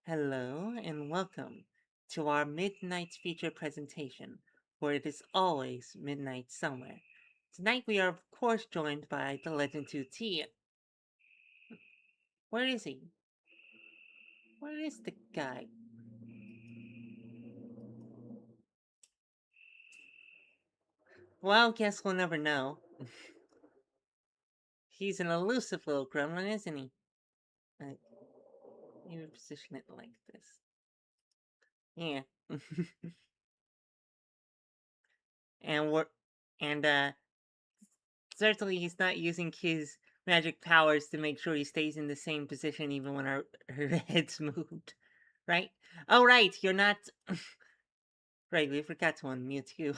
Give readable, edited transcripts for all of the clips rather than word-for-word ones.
Hello and welcome to our midnight feature presentation, where it is always midnight somewhere. Tonight we are of course joined by the Legend 2T. Where is he? Where is the guy? Well, guess we'll never know. He's an elusive little gremlin, isn't he? Maybe position it like this. Yeah. and we're and certainly he's not using his magic powers to make sure he stays in the same position even when her head's moved. Right? Oh, right, you're not. Right, we forgot to unmute you.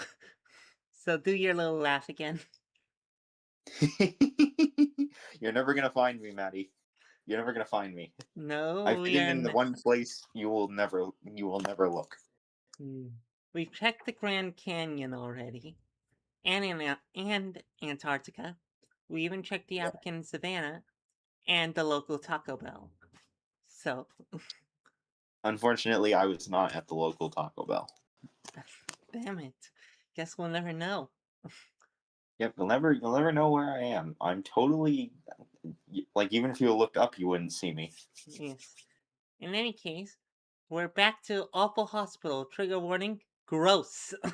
So do your little laugh again. You're never gonna find me, Maddie. You're never gonna find me. No, I've we hidden are. in the one place you will never look. We've checked the Grand Canyon already, and Antarctica. We even checked the Yeah. African savannah and the local Taco Bell. So, Unfortunately, I was not at the local Taco Bell. damn it. Guess we'll never know. Yep, you'll never know where I am. I'm totally like even if you looked up, you wouldn't see me. Yes. In any case, we're back to awful hospital. Trigger warning. Gross. Yeah,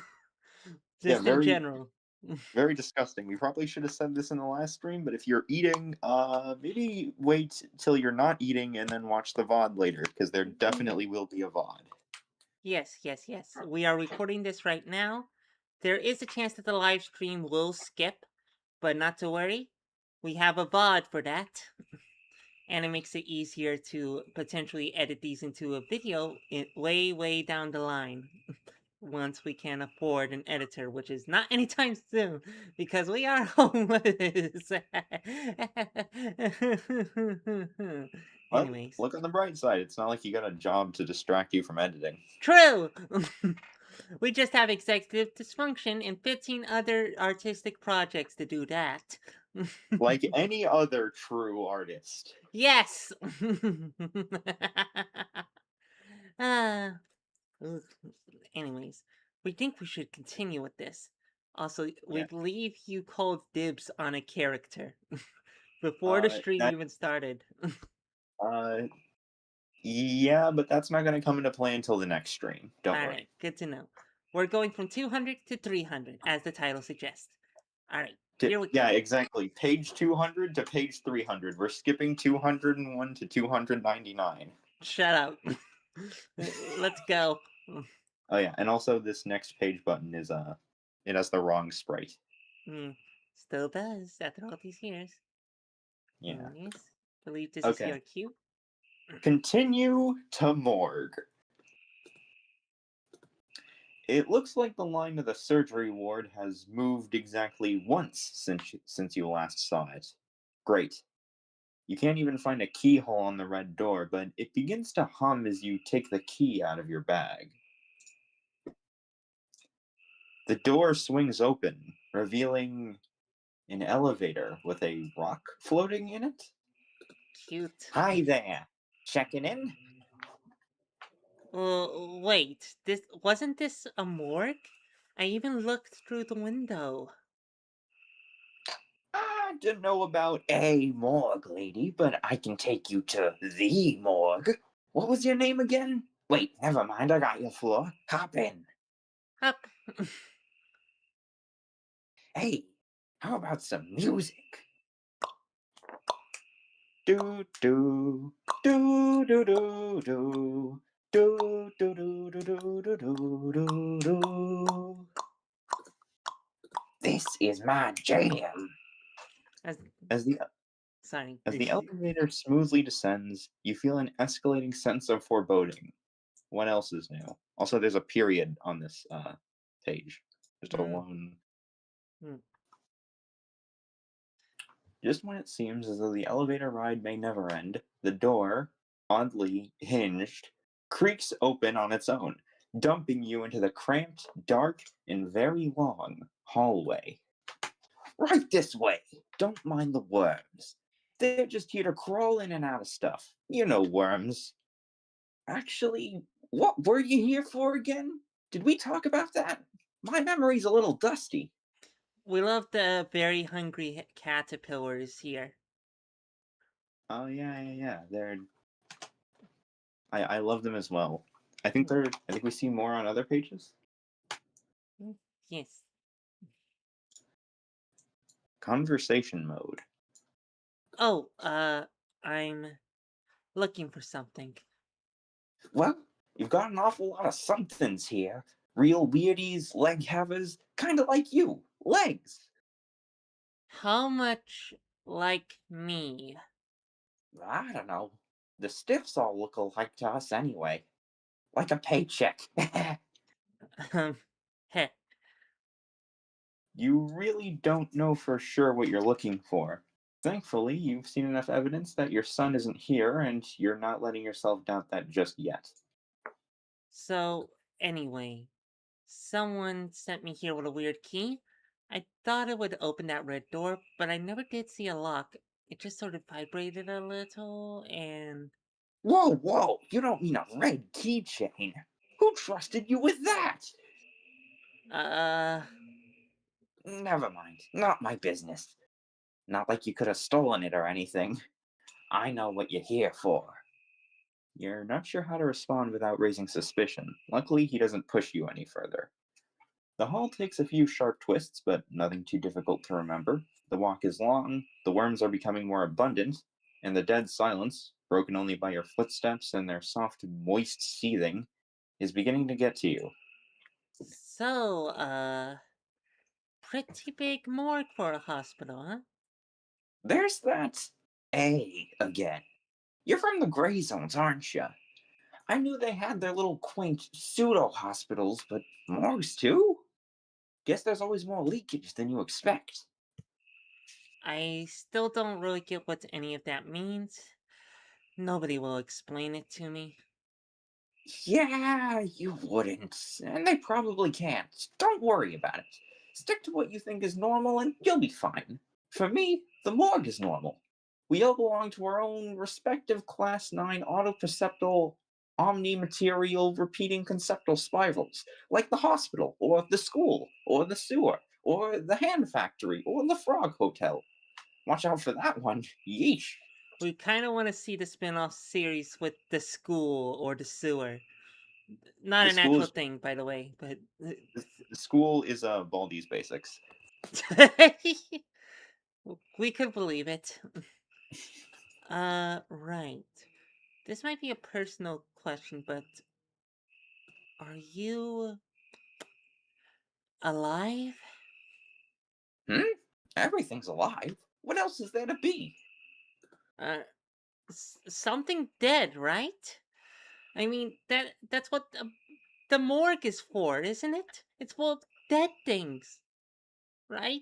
Just in very general. very disgusting. We probably should have said this in the last stream, but if you're eating, maybe wait till you're not eating and then watch the VOD later, because there definitely will be a VOD. Yes, yes, yes. We are recording this right now. There is a chance that the live stream will skip, but not to worry. We have a VOD for that. And it makes it easier to potentially edit these into a video way, way down the line. Once we can afford an editor, which is not anytime soon, because we are homeless. Well, Anyways, look on the bright side. It's not like you got a job to distract you from editing. true! We just have executive dysfunction and 15 other artistic projects to do that. Like any other true artist. Yes! Ah. Anyways, we think we should continue with this. Also, we Yeah. believe you called dibs on a character before the stream That, even started. uh, yeah, but that's not going to come into play until the next stream. Don't Alright, worry. good to know. We're going from 200 to 300, as the title suggests. Alright, here we Yeah, go. exactly. Page 200 to page 300. We're skipping 201 to 299. Shut up. Let's go. Oh yeah, and also this next page button is it has the wrong sprite. Still does, after all these years. Yeah. Yes. Believe this is Okay. your cue. Continue to morgue. It looks like the line of the surgery ward has moved exactly once since you last saw it. Great. You can't even find a keyhole on the red door, but it begins to hum as you take the key out of your bag. The door swings open, revealing an elevator with a rock floating in it. Cute. Hi there. Checking in? Wait, this wasn't this a morgue? I even looked through the window. I don't know about a morgue, lady, but I can take you to the morgue. What was your name again? Wait, never mind, I got your floor. Hop in. Up. Hey, how about some music? Do do do do do do do do do do do do do do do. This is my jam. As, As the sorry. as the elevator smoothly descends, you feel an escalating sense of foreboding. What else is new? Also, there's a period on this page. Just a Mm, lone. mm. Just when it seems as though the elevator ride may never end, the door, oddly hinged, creaks open on its own, dumping you into the cramped, dark, and very long hallway. Right this way! Don't mind the worms. They're just here to crawl in and out of stuff. You know worms. Actually, what were you here for again? Did we talk about that? My memory's a little dusty. We love the very hungry caterpillars here. Oh yeah. I love them as well. I think we see more on other pages. Mm, yes. Conversation mode. Oh, I'm looking for something. Well, you've got an awful lot of somethings here. Real weirdies, leg havers, kinda like you. Legs. How much like me? I don't know. The stiffs all look alike to us anyway. Like a paycheck. Heh. You really don't know for sure what you're looking for. Thankfully, you've seen enough evidence that your son isn't here, and you're not letting yourself doubt that just yet. So, anyway, someone sent me here with a weird key. I thought it would open that red door, but I never did see a lock. It just sort of vibrated a little, and Whoa! You don't mean a red keychain? Who trusted you with that? uh, Never mind. Not my business. Not like you could have stolen it or anything. I know what you're here for. You're not sure how to respond without raising suspicion. Luckily, he doesn't push you any further. The hall takes a few sharp twists, but nothing too difficult to remember. The walk is long, the worms are becoming more abundant, and the dead silence, broken only by your footsteps and their soft, moist seething, is beginning to get to you. so, pretty big morgue for a hospital, huh? There's that A again. You're from the gray zones, aren't you? I knew they had their little quaint pseudo hospitals, but morgues too? Guess there's always more leakage than you expect. I still don't really get what any of that means. Nobody will explain it to me. Yeah, you wouldn't. And they probably can't. Don't worry about it. Stick to what you think is normal and you'll be fine. For me, the morgue is normal. We all belong to our own respective Class 9 autoperceptual omnimaterial repeating conceptual spirals, like the hospital, or the school, or the sewer, or the hand factory, or the frog hotel. Watch out for that one. Yeesh. We kind of want to see the spin off series with the school or the sewer. Not The an school actual is thing, by the way, but. the school is Baldi's Basics. We could believe it. Right. This might be a personal question, but are you alive? Hmm? Everything's alive. What else is there to be? Uh, Something dead, right? I mean, that's what the morgue is for, isn't it? It's full of dead things, right?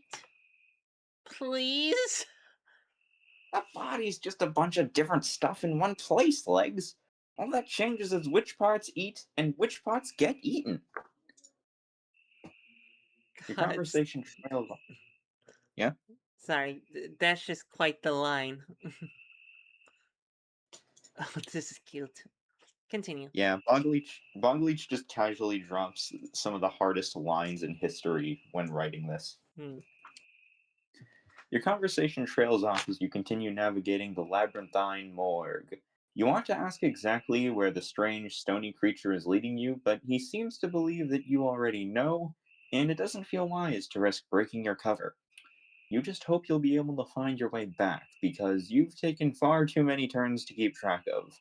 Please? A body's just a bunch of different stuff in one place, Legs. All that changes is which parts eat and which parts get eaten. Your God, conversation trails off. Yeah? sorry, that's just quite the line. Oh, this is cute. Continue. Yeah, Bogleach just casually drops some of the hardest lines in history when writing this. Hmm. Your conversation trails off as you continue navigating the labyrinthine morgue. You want to ask exactly where the strange, stony creature is leading you, but he seems to believe that you already know, and it doesn't feel wise to risk breaking your cover. You just hope you'll be able to find your way back, because you've taken far too many turns to keep track of.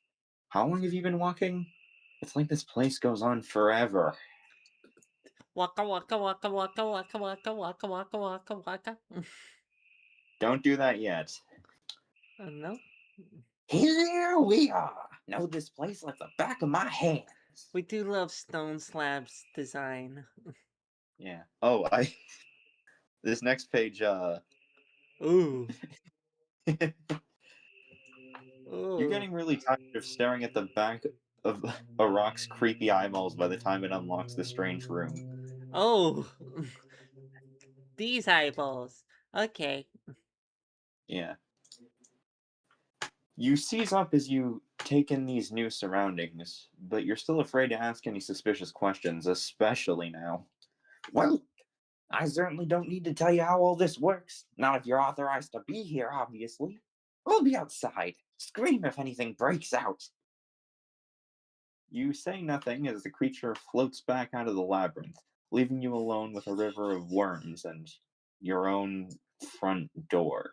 How long have you been walking? It's like this place goes on forever. Waka waka waka waka waka waka waka waka waka waka. Don't do that yet. No, Here we are. Know this place like the back of my hands. we do love Stone Slab's design. Yeah. Oh, I this next page, Ooh, you're ooh, getting really tired of staring at the back of a rock's creepy eyeballs by the time it unlocks the strange room. oh, these eyeballs. Okay. Yeah. You seize up as you take in these new surroundings, but you're still afraid to ask any suspicious questions, especially now. Well, I certainly don't need to tell you how all this works. Not if you're authorized to be here, obviously. We'll be outside. Scream if anything breaks out. You say nothing as the creature floats back out of the labyrinth, leaving you alone with a river of worms and your own front door.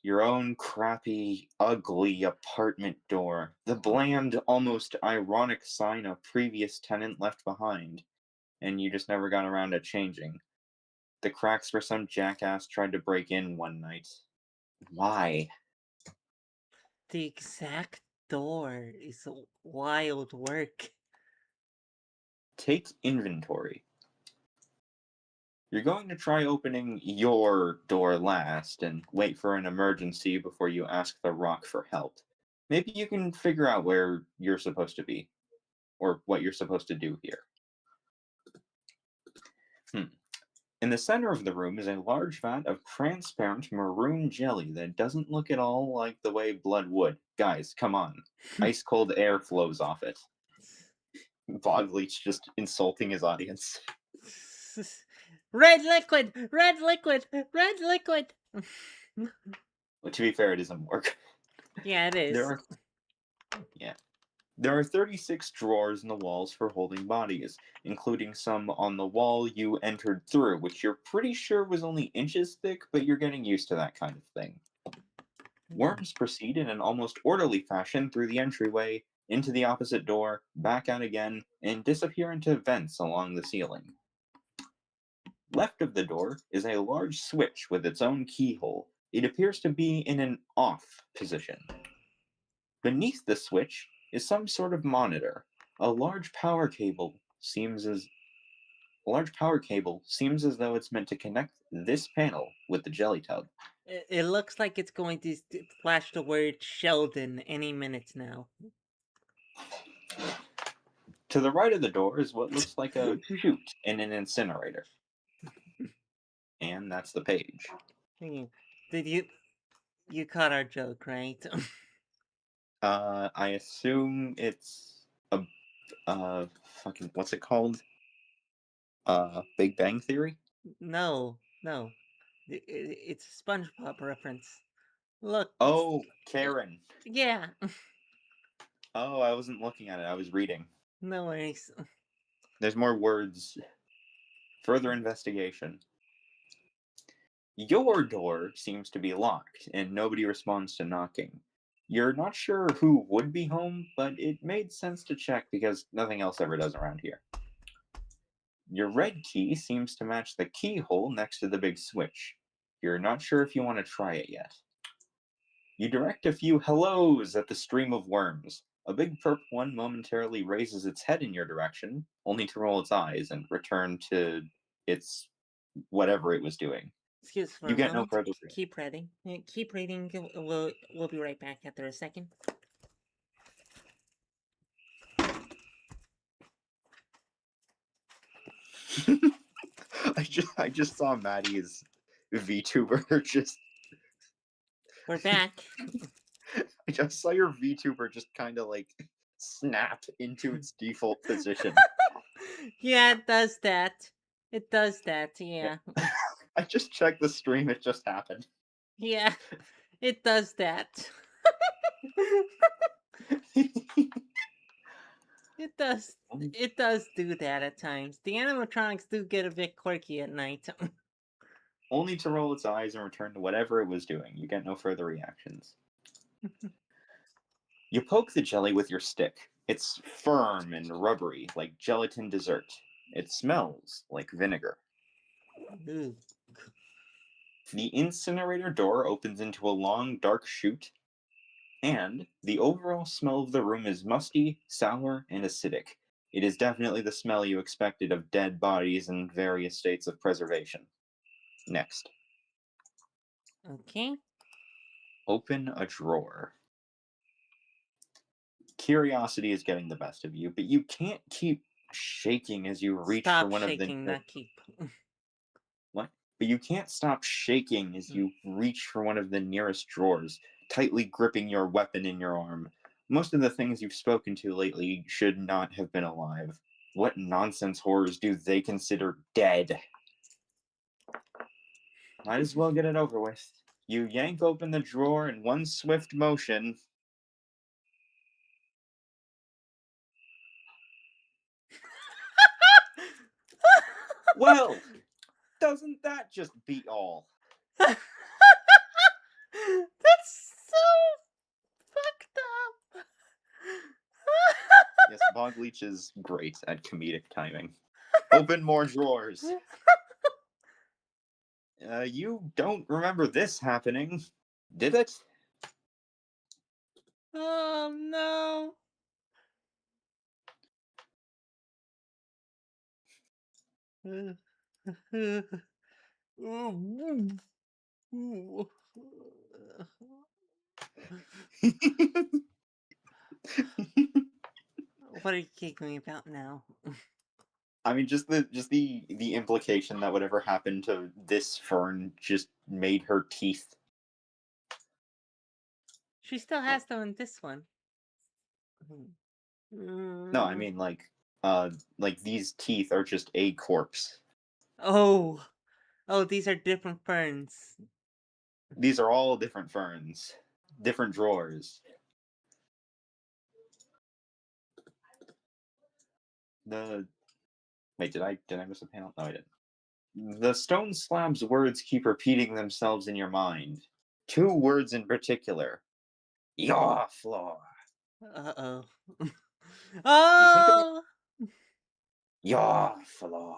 Your own crappy, ugly apartment door. The bland, almost ironic sign a previous tenant left behind, and you just never got around to changing. The cracks where some jackass tried to break in one night. Why? The exact door is wild work. Take inventory. You're going to try opening your door last and wait for an emergency before you ask the rock for help. Maybe you can figure out where you're supposed to be, or what you're supposed to do here. In the center of the room is a large vat of transparent maroon jelly that doesn't look at all like the way blood would. Guys, come on. Ice cold air flows off it. Bogleach just insulting his audience. Red liquid! Red liquid! Red liquid! But to be fair, it doesn't work. Yeah, it is. There are 36 drawers in the walls for holding bodies, including some on the wall you entered through, which you're pretty sure was only inches thick, but you're getting used to that kind of thing. Worms proceed in an almost orderly fashion through the entryway, into the opposite door, back out again, and disappear into vents along the ceiling. Left of the door is a large switch with its own keyhole. It appears to be in an off position. Beneath the switch is some sort of monitor. A large power cable seems as though it's meant to connect this panel with the jelly tub. It looks like it's going to flash the word Sheldon any minute now. To the right of the door is what looks like a chute in an incinerator. And that's the page. Did you caught our joke, right? I assume it's fucking, what's it called? Big Bang Theory? No. It's a SpongeBob reference. Look. Oh, Karen. Yeah. Oh, I wasn't looking at it. I was reading. No worries. There's more words. Further investigation. Your door seems to be locked, and nobody responds to knocking. You're not sure who would be home, but it made sense to check because nothing else ever does around here. Your red key seems to match the keyhole next to the big switch. You're not sure if you want to try it yet. You direct a few hellos at the stream of worms. A big purple one momentarily raises its head in your direction, only to roll its eyes and return to its whatever it was doing. Excuse for You a get no moment. further. Keep reading. Keep reading. We'll be right back after a second. I just saw Maddie's VTuber just. We're back. I just saw your VTuber just kind of like snap into its default position. Yeah, it does that. It does that, yeah. I just checked the stream, it just happened. Yeah, it does that. It does do that at times. The animatronics do get a bit quirky at night. Only to roll its eyes and return to whatever it was doing. You get no further reactions. You poke the jelly with your stick. It's firm and rubbery, like gelatin dessert. It smells like vinegar. Ooh. The incinerator door opens into a long, dark chute, and the overall smell of the room is musty, sour, and acidic. It is definitely the smell you expected of dead bodies in various states of preservation. Next. Okay. Open a drawer. Curiosity is getting the best of you, but you can't keep shaking as you reach Stop for one shaking, of the. not keep. What? But you can't stop shaking as you reach for one of the nearest drawers. tightly gripping your weapon in your arm. Most of the things you've spoken to lately should not have been alive. What nonsense horrors do they consider dead? Might as well get it over with. You yank open the drawer in one swift motion. Well, doesn't that just beat all? That's so fucked up. Yes, Bog Leech is great at comedic timing. Open more drawers. You don't remember this happening, did it? Oh no. What are you kicking me about now? I mean, just the implication that whatever happened to this fern just made her teeth. She still has them in this one. No, I mean like these teeth are just a corpse. Oh, oh, these are different ferns. These are all different ferns, different drawers. The wait, did I miss a panel? No, I didn't. The stone slab's words keep repeating themselves in your mind. Two words in particular. Your floor. Uh oh. You think about Oh. your floor.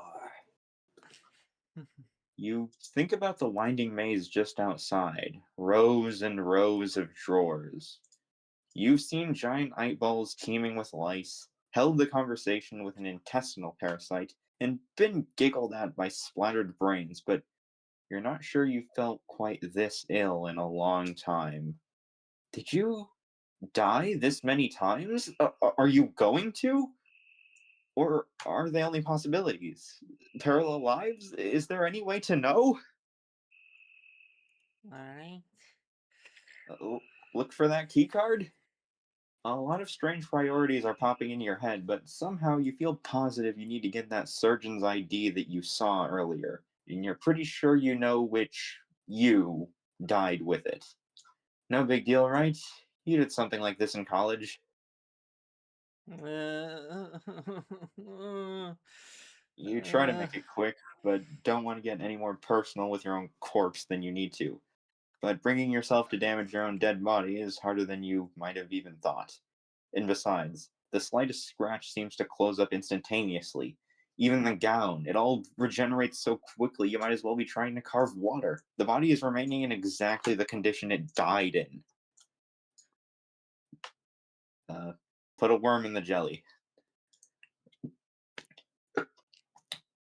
You think about the winding maze just outside, rows and rows of drawers. You've seen giant eyeballs teeming with lice, held the conversation with an intestinal parasite, and been giggled at by splattered brains, but you're not sure you felt quite this ill in a long time. Did you die this many times? Are you going to? Or are they only possibilities? Parallel lives? Is there any way to know? Alright. Look for that key card? A lot of strange priorities are popping into your head, but somehow you feel positive you need to get that surgeon's ID that you saw earlier, and you're pretty sure you know which you died with it. No big deal, right? You did something like this in college. You try to make it quick, but don't want to get any more personal with your own corpse than you need to. But bringing yourself to damage your own dead body is harder than you might have even thought. And besides, the slightest scratch seems to close up instantaneously. Even the gown, it all regenerates so quickly you might as well be trying to carve water. The body is remaining in exactly the condition it died in. Uh, put a worm in the jelly.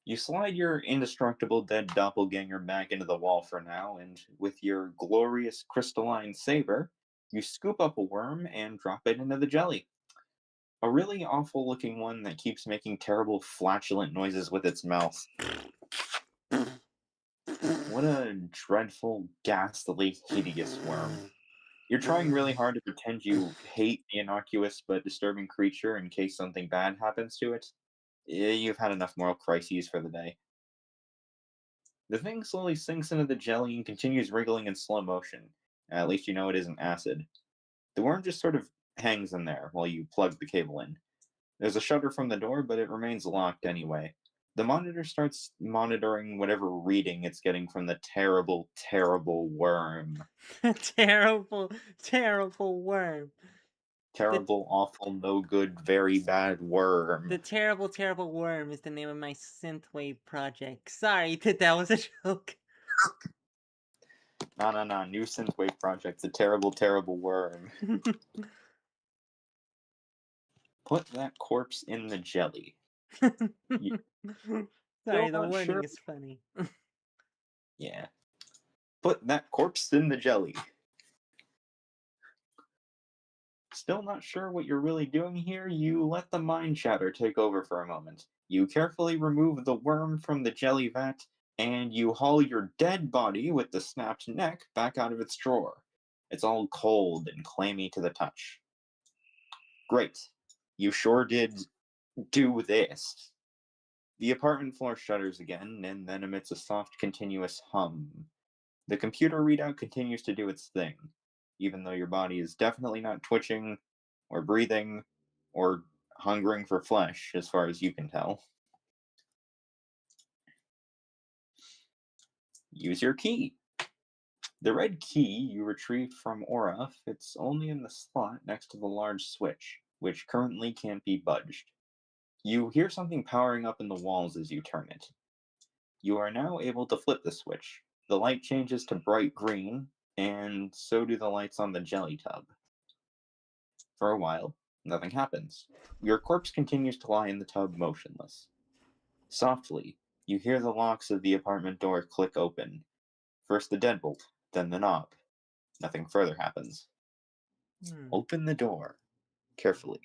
You slide your indestructible dead doppelganger back into the wall for now, and with your glorious crystalline saber, you scoop up a worm and drop it into the jelly. A really awful looking one that keeps making terrible flatulent noises with its mouth. What a dreadful, ghastly, hideous worm. You're trying really hard to pretend you hate the innocuous but disturbing creature in case something bad happens to it. You've had enough moral crises for the day. The thing slowly sinks into the jelly and continues wriggling in slow motion. At least you know it isn't acid. The worm just sort of hangs in there while you plug the cable in. There's a shutter from the door, but it remains locked anyway. The monitor starts monitoring whatever reading it's getting from the terrible, terrible worm. Terrible, terrible worm. The Terrible, awful, no good, very bad worm. the terrible, terrible worm is the name of my synthwave project. Sorry that was a joke. No. New synthwave project. The terrible, terrible worm. Put that corpse in the jelly. You Sorry, still the not wording sure? is funny. Yeah. Put that corpse in the jelly. Still not sure what you're really doing here? You let the mind chatter take over for a moment. You carefully remove the worm from the jelly vat, and you haul your dead body with the snapped neck back out of its drawer. It's all cold and clammy to the touch. Great. You sure did do this. The apartment floor shudders again, and then emits a soft, continuous hum. The computer readout continues to do its thing, even though your body is definitely not twitching, or breathing, or hungering for flesh, as far as you can tell. Use your key. The red key you retrieved from Aura fits only in the slot next to the large switch, which currently can't be budged. You hear something powering up in the walls as you turn it. You are now able to flip the switch. The light changes to bright green, and so do the lights on the jelly tub. For a while, nothing happens. Your corpse continues to lie in the tub motionless. Softly, you hear the locks of the apartment door click open. First the deadbolt, then the knob. Nothing further happens. Hmm. Open the door carefully.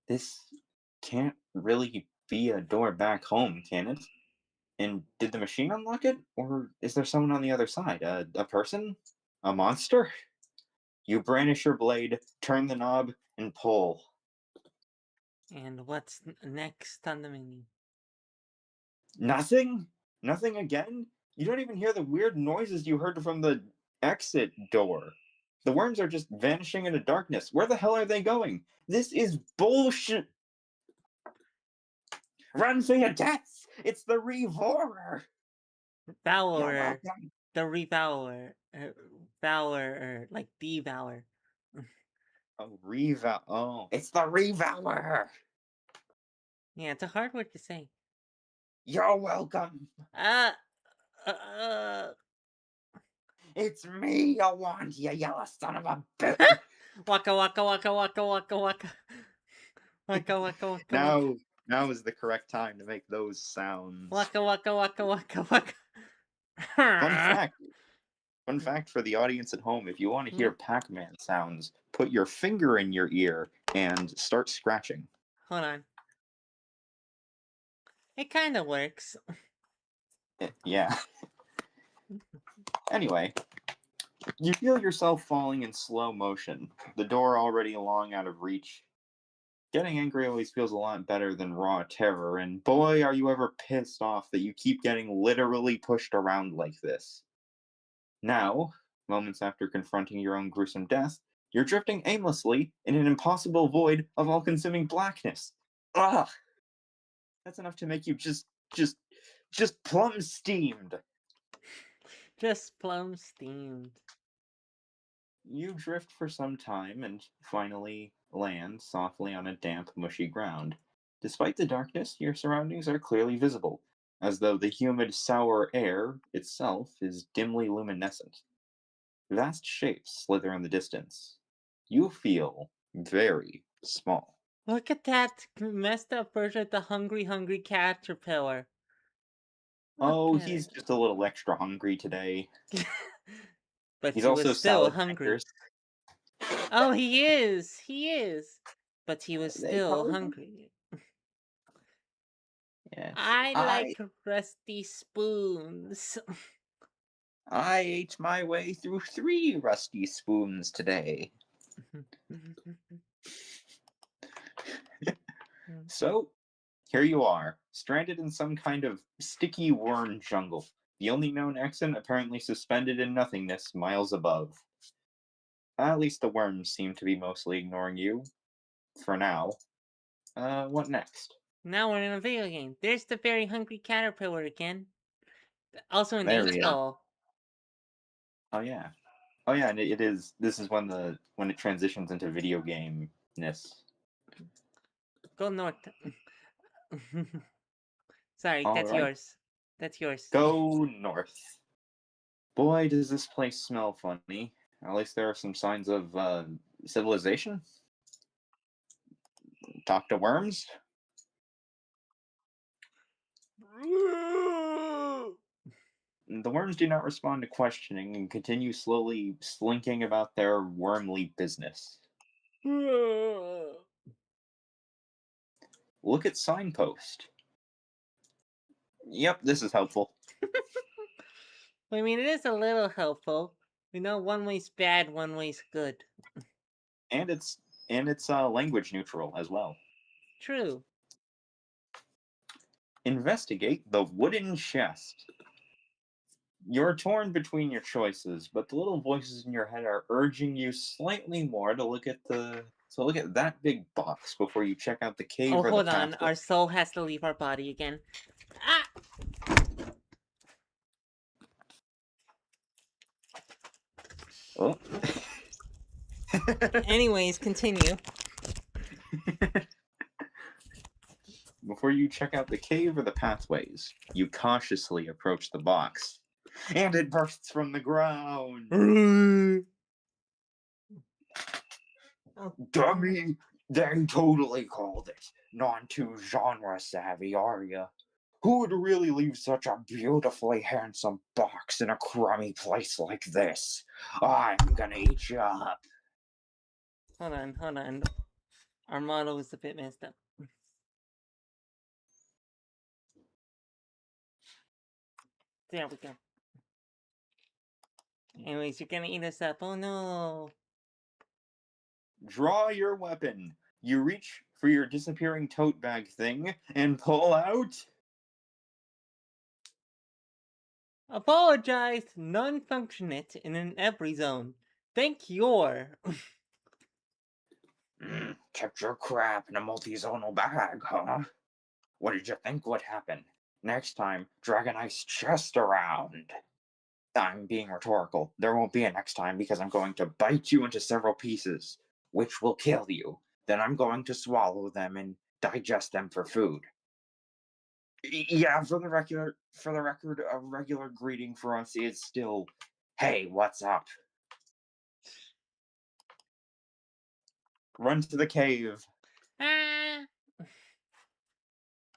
This can't really be a door back home, can it? And did the machine unlock it? Or is there someone on the other side? A person? A monster? You brandish your blade, turn the knob, and pull. And what's next on the menu? Nothing? Nothing again? You don't even hear the weird noises you heard from the exit door. The worms are just vanishing into darkness. Where the hell are they going? This is bullshit. Run for your deaths! It's the Revourer! You're Devourer. welcome. The Revourer. Devourer. Like Devour. Oh, Oh, it's the Revourer! Yeah, it's a hard word to say. You're welcome. Uh, uh, It's me you want, you yellow son of a bitch. waka waka waka waka waka waka. Waka waka waka waka. Now is the correct time to make those sounds. Waka waka waka waka waka. Fun fact. Fun fact for the audience at home, if you want to hear Yeah, Pac-Man sounds, put your finger in your ear and start scratching. hold on. It kind of works. Yeah. Anyway, you feel yourself falling in slow motion, the door already long out of reach. Getting angry always feels a lot better than raw terror, and boy, are you ever pissed off that you keep getting literally pushed around like this. Now, moments after confronting your own gruesome death, you're drifting aimlessly in an impossible void of all consuming blackness. Ugh! That's enough to make you just plumb steamed. Just plum steamed. You drift for some time and finally land softly on a damp, mushy ground. Despite the darkness, your surroundings are clearly visible, as though the humid, sour air itself is dimly luminescent. Vast shapes slither in the distance. You feel very small. Look at that messed up version of the hungry caterpillar. Look Oh, at he's it. just a little extra hungry today. But He's he was also still salamanders. hungry. Oh, he is. He is. But he was They still call him. hungry. Yes. I like rusty spoons. I ate my way through 3 rusty spoons today. So, here you are, stranded in some kind of sticky worm jungle. The only known exit apparently suspended in nothingness miles above. At least the worms seem to be mostly ignoring you. For now. What next? Now we're in a video game. There's the very hungry caterpillar again. Also in the There we go. skull. Oh yeah. Oh yeah, and it is. This is when it transitions into video game-ness. Go north. Sorry, All that's right, yours. That's yours. go north. Boy, does this place smell funny. At least there are some signs of civilization. Talk to worms. The worms do not respond to questioning and continue slowly slinking about their wormly business. Look at signpost. Yep, this is helpful. I mean, it is a little helpful. We know one way's bad, one way's good. And it's language neutral as well. True. Investigate the wooden chest. You're torn between your choices, but the little voices in your head are urging you slightly more to look at that big box before you check out the Oh, cave or the hold on. pathway. Our soul has to leave our body again. Ah! Oh. Anyways, continue. Before you check out the cave or the pathways, you cautiously approach the box. And it bursts from the ground. Oh, Dummy! They totally called it. Non too genre savvy, are ya? Who would really leave such a beautifully handsome box in a crummy place like this? I'm gonna eat you up. hold on. Our model is a bit messed up. There we go. Anyways, you're gonna eat us up. Oh no. Draw your weapon. You reach for your disappearing tote bag thing and pull out. Apologize, non-functionate in an every zone. Thank your. Kept your crap in a multi-zonal bag, huh? What did you think would happen? Next time, drag a nice chest around. I'm being rhetorical. There won't be a next time because I'm going to bite you into several pieces, which will kill you. Then I'm going to swallow them and digest them for food. Yeah, for the record, a regular greeting for us is still, "Hey, what's up?" Run to the cave. Ah!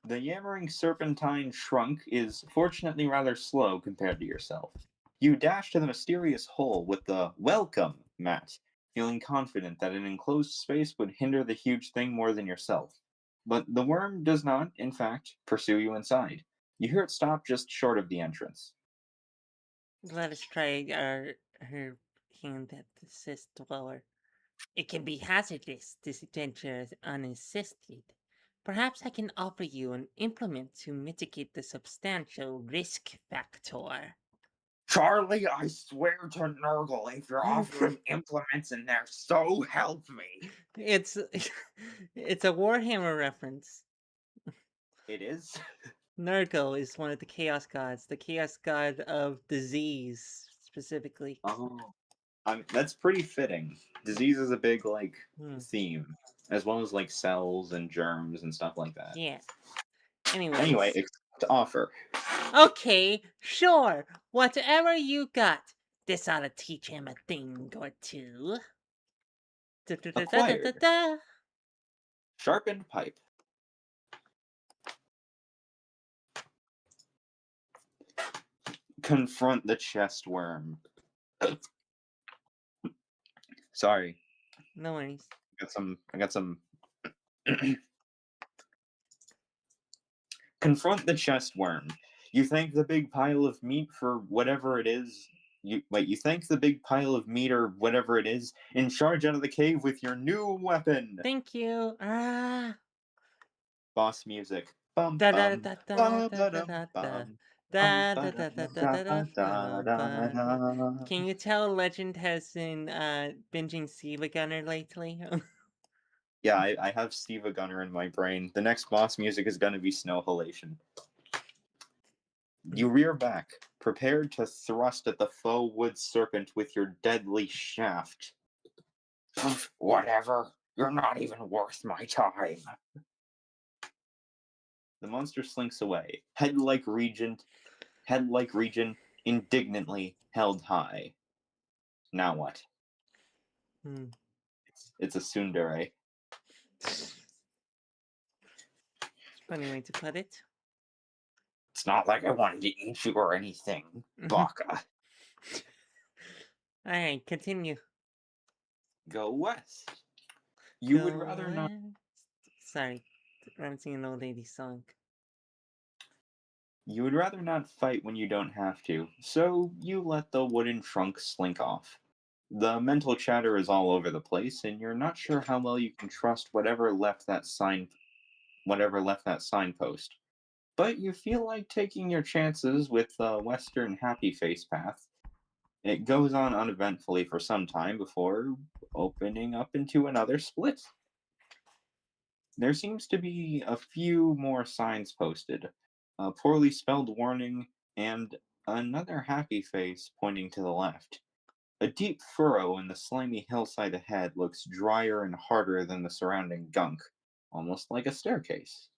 The yammering serpentine shrunk is fortunately rather slow compared to yourself. You dash to the mysterious hole with the welcome mat, feeling confident that an enclosed space would hinder the huge thing more than yourself. But the worm does not, in fact, pursue you inside. You hear it stop just short of the entrance. Let us try her hand at the cyst dweller. It can be hazardous, this adventure is unassisted. Perhaps I can offer you an implement to mitigate the substantial risk factor. Charlie, I swear to Nurgle if you're offering implements in there, so help me. It's it's a Warhammer reference. It is? Nurgle is one of the chaos gods, the chaos god of disease specifically. Oh. That's pretty fitting. Disease is a big, like, Hmm. theme, as well as, like, cells and germs and stuff like that. Yeah. Anyway, Anyways. to offer. Okay, sure. Whatever you got. This ought to teach him a thing or two. Da, da, da, da, da, da, Acquired. da. Sharpened pipe. Confront the chest worm. Sorry. No worries. I got some Confront the chest worm. You thank the big pile of meat for whatever it is. You thank the big pile of meat or whatever it is and charge out of the cave with your new weapon. Thank you. Ah. Boss music. Bum Da da bum da da ba da ba da dum da da. bum bum Da ba da da da da da da da da da ba, da ba, da. da. Can you tell Legend has been binging Siva Gunner lately? Yeah, I have Steve Gunner in my brain. The next boss music is gonna be Snow Halation. You rear back, prepared to thrust at the foe wood serpent with your deadly shaft. Whatever. You're not even worth my time. The monster slinks away, head like Regent, indignantly held high. Now what? Hmm. It's a tsundere. Funny way to put it. It's not like I wanted to eat you or anything, Baka. Alright, continue. Go west. You would Go rather not. west. Sorry, I'm singing an old lady song. You would rather not fight when you don't have to, so you let the wooden trunk slink off. The mental chatter is all over the place, and you're not sure how well you can trust whatever left that signpost. But you feel like taking your chances with the Western Happy Face path. It goes on uneventfully for some time before opening up into another split. There seems to be a few more signs posted, a poorly spelled warning, and another happy face pointing to the left. A deep furrow in the slimy hillside ahead looks drier and harder than the surrounding gunk, almost like a staircase.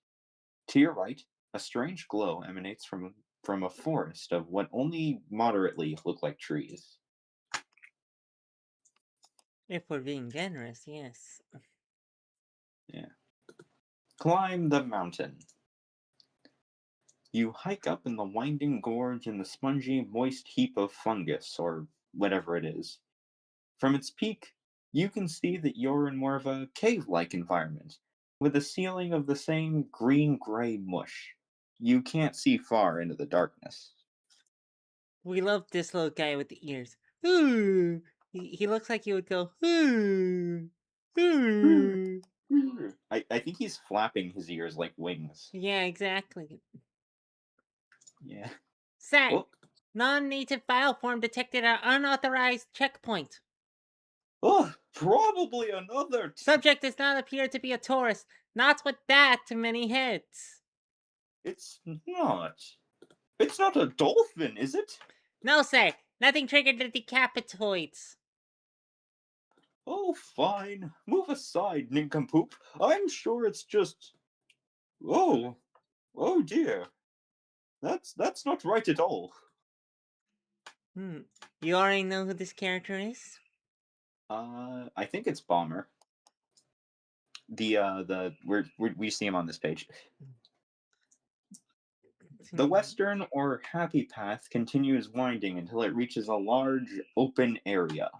To your right, a strange glow emanates from a forest of what only moderately look like trees. If we're being generous, yes. Yeah. Climb the mountain. You hike up in the winding gorge in the spongy, moist heap of fungus, or whatever it is. From its peak, you can see that you're in more of a cave like environment, with a ceiling of the same green gray mush. You can't see far into the darkness. We love this little guy with the ears. Ooh. He looks like he would go, ooh. Ooh. I think he's flapping his ears like wings. Yeah, exactly. Yeah. Sir, Oh, non-native file form detected at unauthorized checkpoint. oh, probably another. Subject does not appear to be a tourist, not with that many heads. It's not. It's not a dolphin, is it? No, sir, nothing triggered the decapitoids. Oh, fine. Move aside, nincompoop. I'm sure it's just. Oh, oh dear. That's not right at all. Hmm. You already know who this character is? I think it's Bomber. We see him on this page. The Hmm. western or happy path continues winding until it reaches a large open area.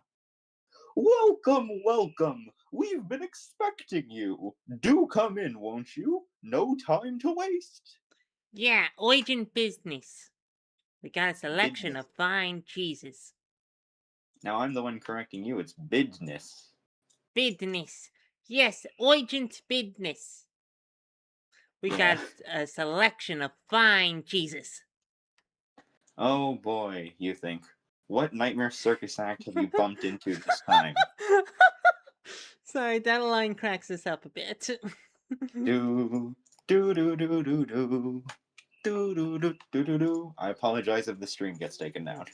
Welcome, welcome. We've been expecting you. Do come in, won't you? No time to waste. Yeah, urgent business. We got a selection Business. of fine cheeses. Now I'm the one correcting you. It's business. Business. Yes, urgent business. We Yeah. got a selection of fine cheeses. Oh boy, you think. What nightmare circus act have you bumped into this time? Sorry, that line cracks us up a bit. Do do do do do do do do do do do do. I apologize if the stream gets taken down.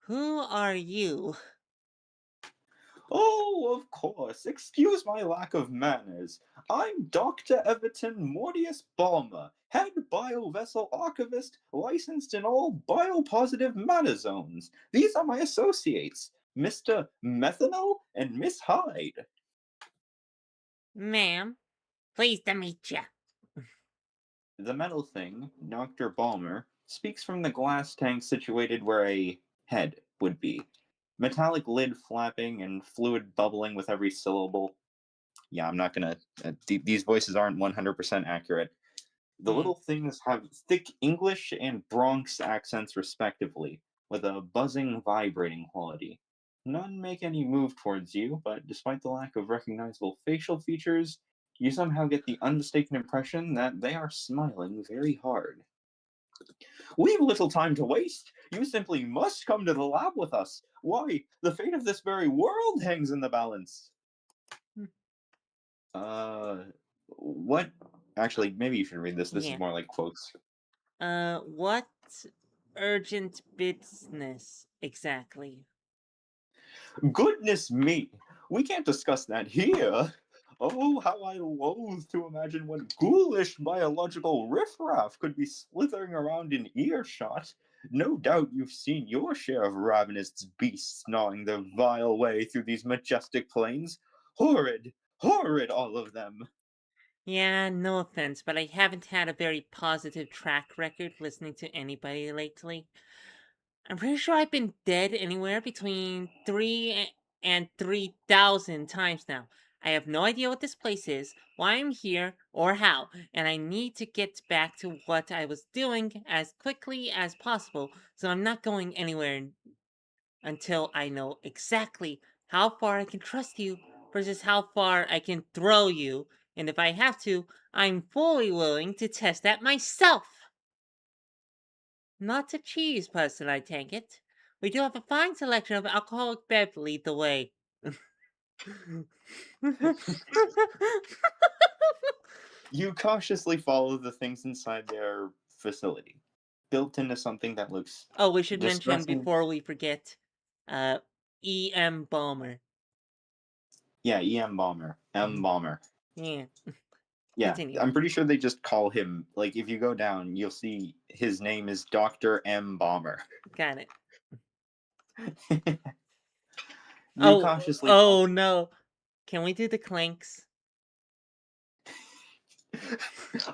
Who are you? Oh, of course. Excuse my lack of manners. I'm Dr. Everton Mortius Balmer, head biovessel archivist, licensed in all biopositive matter zones. These are my associates, Mr. Methanol and Miss Hyde. Ma'am, pleased to meet ya. The metal thing, Dr. Balmer, speaks from the glass tank situated where a head would be. Metallic lid flapping and fluid bubbling with every syllable. Yeah, I'm not gonna. These voices aren't 100% accurate. The Hmm. little things have thick English and Bronx accents, respectively, with a buzzing, vibrating quality. None make any move towards you, but despite the lack of recognizable facial features, you somehow get the unmistaken impression that they are smiling very hard. We've little time to waste. You simply must come to the lab with us. Why, the fate of this very world hangs in the balance. Hmm. Uh, what? Actually, maybe you should read this. This is Yeah. more like quotes. What urgent business exactly? Goodness me! We can't discuss that here. Oh, how I loathe to imagine what ghoulish biological riffraff could be slithering around in earshot. No doubt you've seen your share of ravenous beasts gnawing their vile way through these majestic plains. Horrid, horrid, all of them. Yeah, no offense, but I haven't had a very positive track record listening to anybody lately. I'm pretty sure I've been dead anywhere between and 3,000 times now. I have no idea what this place is, why I'm here, or how, and I need to get back to what I was doing as quickly as possible, so I'm not going anywhere until I know exactly how far I can trust you versus how far I can throw you, and if I have to, I'm fully willing to test that myself. Not a cheese person, I take it. We do have a fine selection of alcoholic bev lead the way. You cautiously follow the things inside their facility, built into something that looks Oh, we should mention distressing. before we forget, uh, EM Bomber. Yeah, EM Bomber. M Bomber. Yeah, Yeah, continue. I'm pretty sure they just call him, like, if you go down, you'll see his name is Dr. M Bomber. Got it. You Oh, cautiously follow. oh no. Can we do the clanks?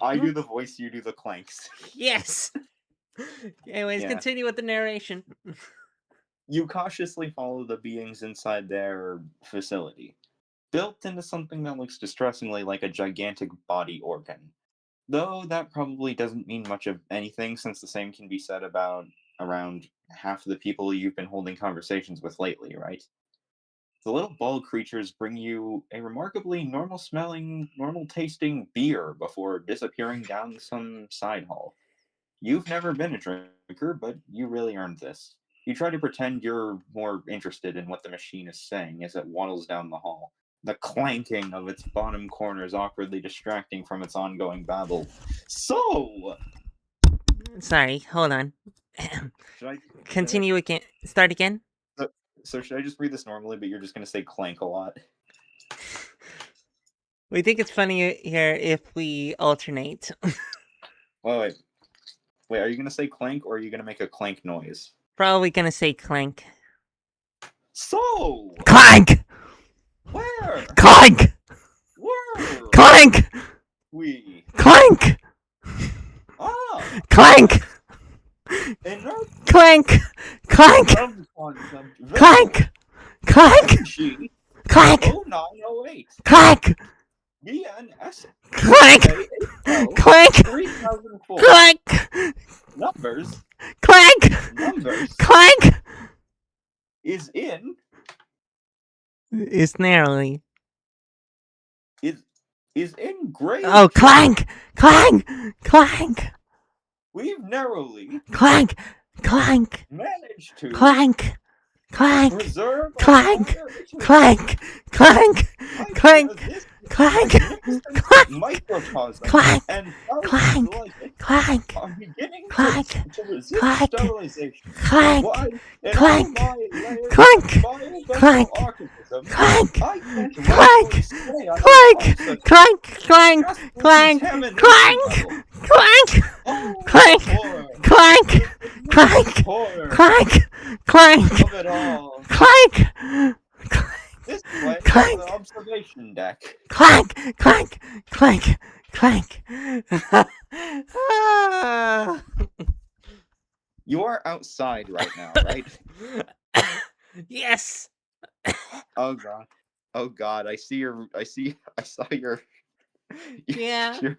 I do the voice, you do the clanks. Yes! Anyways, Yeah. continue with the narration. You cautiously follow the beings inside their facility, built into something that looks distressingly like a gigantic body organ. Though that probably doesn't mean much of anything, since the same can be said about around half of the people you've been holding conversations with lately, right? The little ball creatures bring you a remarkably normal smelling, normal tasting beer before disappearing down some side hall. You've never been a drinker, but you really earned this. You try to pretend you're more interested in what the machine is saying as it waddles down the hall, the clanking of its bottom corners awkwardly distracting from its ongoing babble. So, Sorry, hold on. should I should I Continue again. Start again. so, so should I just read this normally, but you're just gonna say clank a lot? We think it's funny here if we alternate. Oh wait, are you gonna say clank or are you gonna make a clank noise? Probably gonna say clank. So, Clank! where Clank! were Clank! we? Clank! Ah, Clank! inert Clank! Clank! subconcept Clank! Clank! G Clank! 0908 Clank! BNS Clank! Clank! 3004 Clank! numbers Clank! Clank! is in It's narrowly. is in grave Oh, check. clank! Clank! Clank! We've narrowly Clank! Clank! managed to Clank! Clank! preserve Clank! our entire Clank! Clank! Clank! this Clank! magnificent Clank! microcosm Clank! and Clank! thousands like it Clank! are beginning Clank! to resist Clank! sterilization. Clank! Why, in Clank! all my layers Clank! of biovessel Clank! archivism, Clank! I can't Clank! rightfully say I Clank! have such Clank! Clank! just Clank! contamination Clank! level. Clank! Oh, Clank! the horror, Clank! the Clank! horror Clank! Clank! of it all. Clank! This place is Clank! the observation deck. Clank! Clank! Clank! Clank! Ah. You are outside right now, right? Yes. Oh god. Oh god, I saw your Yeah. your,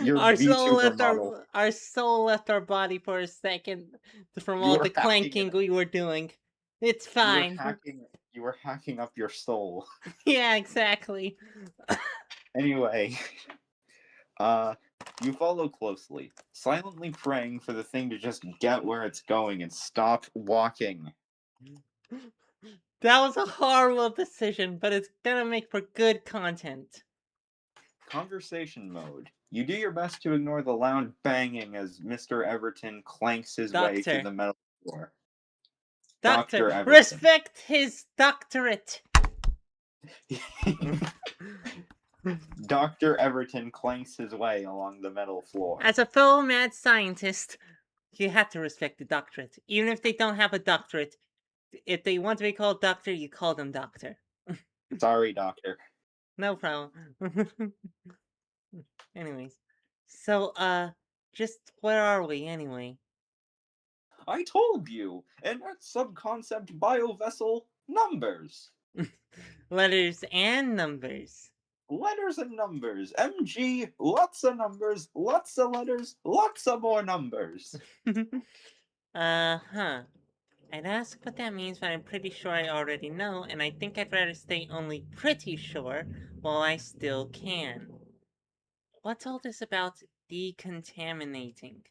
your Our soul VTuber left model. our soul left our body for a second from You all were the hacking clanking it. we were doing. It's You were fine. hacking up your soul. Yeah, exactly. Anyway, uh you follow closely, silently praying for the thing to just get where it's going and stop walking. That was a horrible decision, but it's gonna make for good content. Conversation mode. You do your best to ignore the loud banging as Mr. Everton clanks his way through Doctor. the metal floor. Doctor. Dr. Everton. Respect his doctorate. Dr. Everton clanks his way along the metal floor. As a fellow mad scientist, you have to respect the doctorate. Even if they don't have a doctorate. If they want to be called doctor, you call them doctor. Sorry, Doctor. No problem. Anyways. So, just where are we anyway? I told you! Inert subconcept biovessel numbers. Letters and numbers. Letters and numbers. MG, lots of numbers, lots of letters, lots of more numbers. Uh-huh. I'd ask what that means, but I'm pretty sure I already know, and I think I'd rather stay only pretty sure while I still can. What's all this about decontaminating?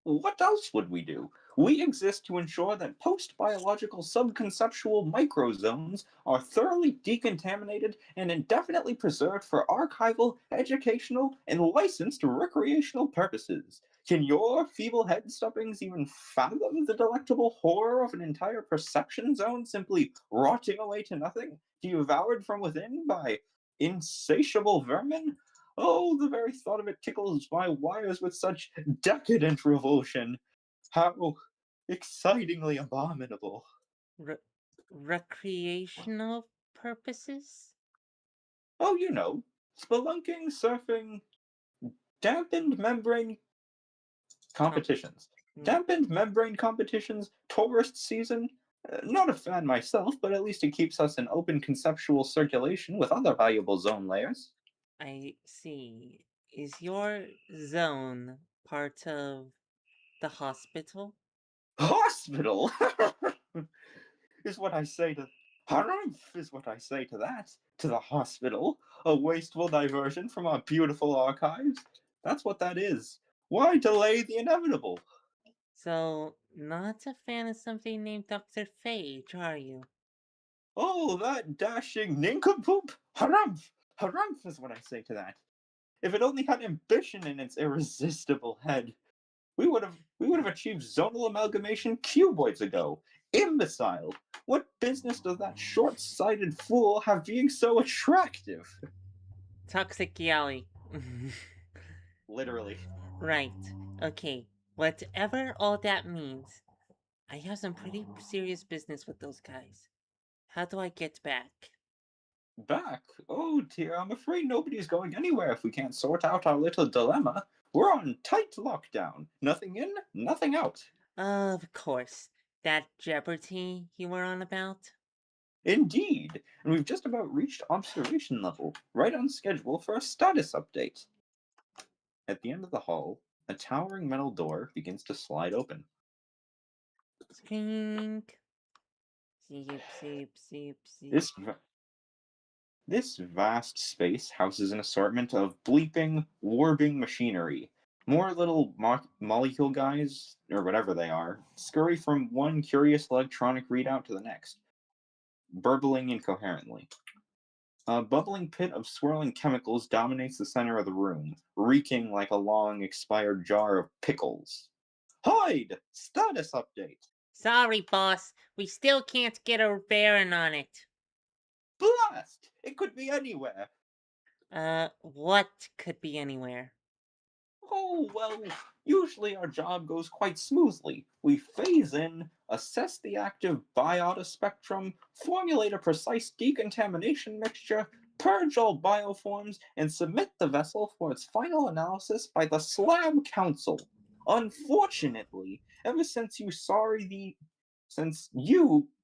What else would we do? We exist to ensure that post biological subconceptual microzones are thoroughly decontaminated and indefinitely preserved for archival, educational, and licensed recreational purposes. Can your feeble head stuffings even fathom the delectable horror of an entire perception zone simply rotting away to nothing, devoured from within by insatiable vermin? Oh, the very thought of it tickles my wires with such decadent revulsion. How excitingly abominable. Re- recreational purposes? Oh, spelunking, surfing, dampened membrane Com- competitions. mm, Dampened membrane competitions, tourist season. Not a fan myself, but at least it keeps us in open conceptual circulation with other valuable zone layers. I see. Is your zone part of the hospital? Hospital! is what I say to Harumph is what I say to that. To the hospital. A wasteful diversion from our beautiful archives. That's what that is. Why delay the inevitable? So, not a fan of something named Dr. Phage, are you? Oh, that dashing nincompoop! Harumph! Harumph is what I say to that. If it only had ambition in its irresistible head, we would have achieved zonal amalgamation cuboids ago. Imbecile! What business does that short-sighted fool have being so attractive? Toxic Yali. Literally. Right. Okay. Whatever all that means, I have some pretty serious business with those guys. How do I get back? Back? Oh dear, I'm afraid nobody's going anywhere if we can't sort out our little dilemma. We're on tight lockdown. Nothing in, nothing out. Of course. That Jeopardy you were on about? Indeed, and we've just about reached observation level, right on schedule for a status update. At the end of the hall, a towering metal door begins to slide open. Skrink. Seep, seep, seep, seep. This This vast space houses an assortment of bleeping, warbing machinery. More little molecule guys, or whatever they are, scurry from one curious electronic readout to the next, burbling incoherently. A bubbling pit of swirling chemicals dominates the center of the room, reeking like a long expired jar of pickles. Hide! Status update! Sorry, boss. We still can't get a bearing on it. Blast! It could be anywhere. What could be anywhere? Oh, well, usually our job goes quite smoothly. We phase in, assess the active biota spectrum, formulate a precise decontamination mixture, purge all bioforms, and submit the vessel for its final analysis by the Slab Council. Unfortunately, ever since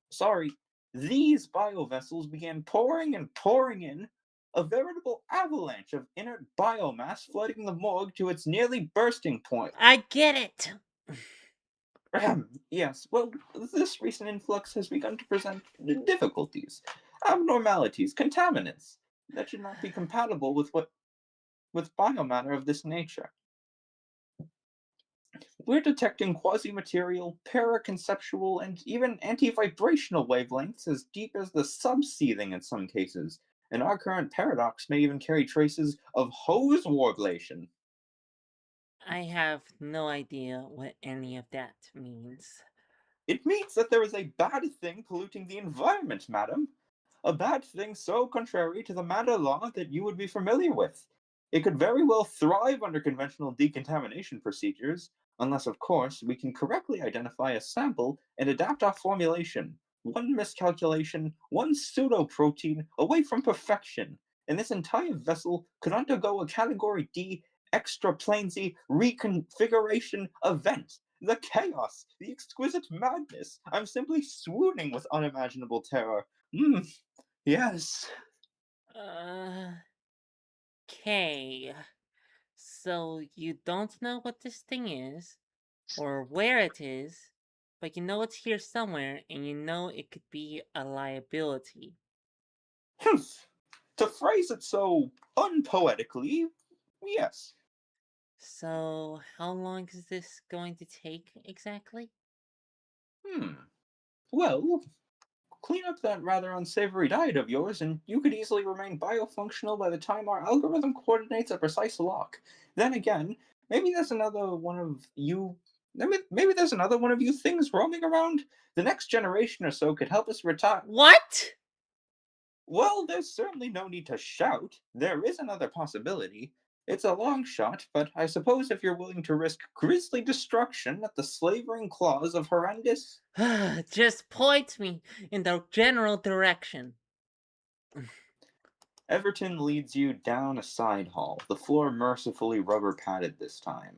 sorry, these biovessels began pouring and pouring in, a veritable avalanche of inert biomass flooding the morgue to its nearly bursting point. I get it! Yes, well, this recent influx has begun to present difficulties, abnormalities, contaminants that should not be compatible with biomatter of this nature. We're detecting quasi-material, paraconceptual, and even anti-vibrational wavelengths as deep as the subseething in some cases, and our current paradox may even carry traces of hose warblation. I have no idea what any of that means. It means that there is a bad thing polluting the environment, madam. A bad thing so contrary to the matter law that you would be familiar with. It could very well thrive under conventional decontamination procedures, unless, of course, we can correctly identify a sample and adapt our formulation. One miscalculation, one pseudoprotein away from perfection, and this entire vessel could undergo a Category D extra planesy reconfiguration event. The chaos, the exquisite madness. I'm simply swooning with unimaginable terror. Hmm, yes. Uh, okay. So you don't know what this thing is, or where it is, but you know it's here somewhere, and you know it could be a liability. Humph. To phrase it so unpoetically, yes. So, how long is this going to take exactly? Hmm. Well, clean up that rather unsavory diet of yours, and you could easily remain biofunctional by the time our algorithm coordinates a precise lock. Then again, maybe there's another one of you. Maybe there's another one of you things roaming around. The next generation or so could help us retire. What? Well, there's certainly no need to shout. There is another possibility. It's a long shot, but I suppose if you're willing to risk grisly destruction at the slavering claws of horrendous. Just point me in the general direction. Everton leads you down a side hall, the floor mercifully rubber padded this time.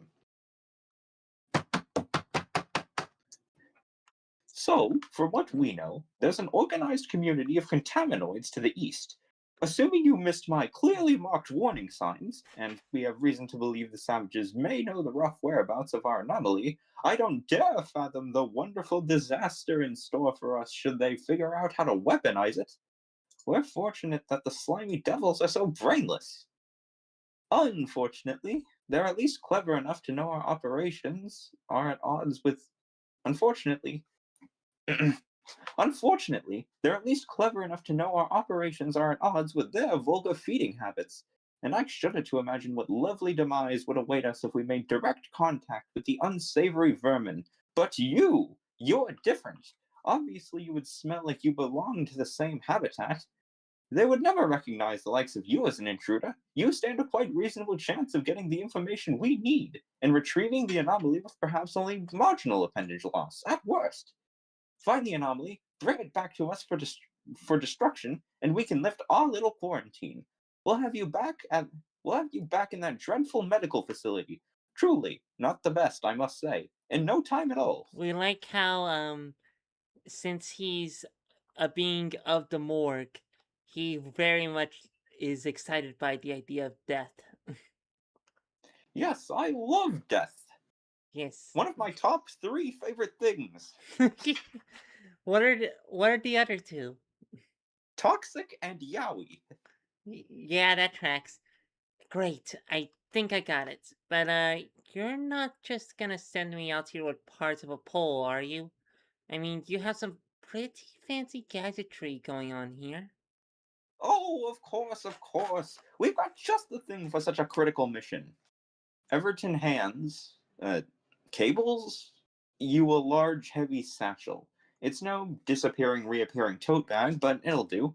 So, for what we know, there's an organized community of contaminoids to the east. Assuming you missed my clearly marked warning signs, and we have reason to believe the savages may know the rough whereabouts of our anomaly, I don't dare fathom the wonderful disaster in store for us should they figure out how to weaponize it. We're fortunate that the slimy devils are so brainless. Unfortunately, they're at least clever enough to know our operations are at odds with. Unfortunately, Unfortunately, they're at least clever enough to know our operations are at odds with their vulgar feeding habits, and I shudder to imagine what lovely demise would await us if we made direct contact with the unsavory vermin. But you're different. Obviously, you would smell like you belong to the same habitat. They would never recognize the likes of you as an intruder. You stand a quite reasonable chance of getting the information we need and retrieving the anomaly with perhaps only marginal appendage loss, at worst. Find the anomaly, bring it back to us for destruction, and we can lift our little quarantine. We'll have you back at we'll have you back in that dreadful medical facility. Truly, not the best, I must say. In no time at all. We like how, since he's a being of the morgue, he very much is excited by the idea of death. Yes, I love death. Yes. One of my top three favorite things. What are the other two? Toxic and yaoi. Yeah, that tracks. Great. I think I got it. But you're not just gonna send me out here with parts of a pole, are you? I mean, you have some pretty fancy gadgetry going on here. Oh, of course, of course. We've got just the thing for such a critical mission. Everton hands, cables, you a large, heavy satchel. It's no disappearing, reappearing tote bag, but it'll do.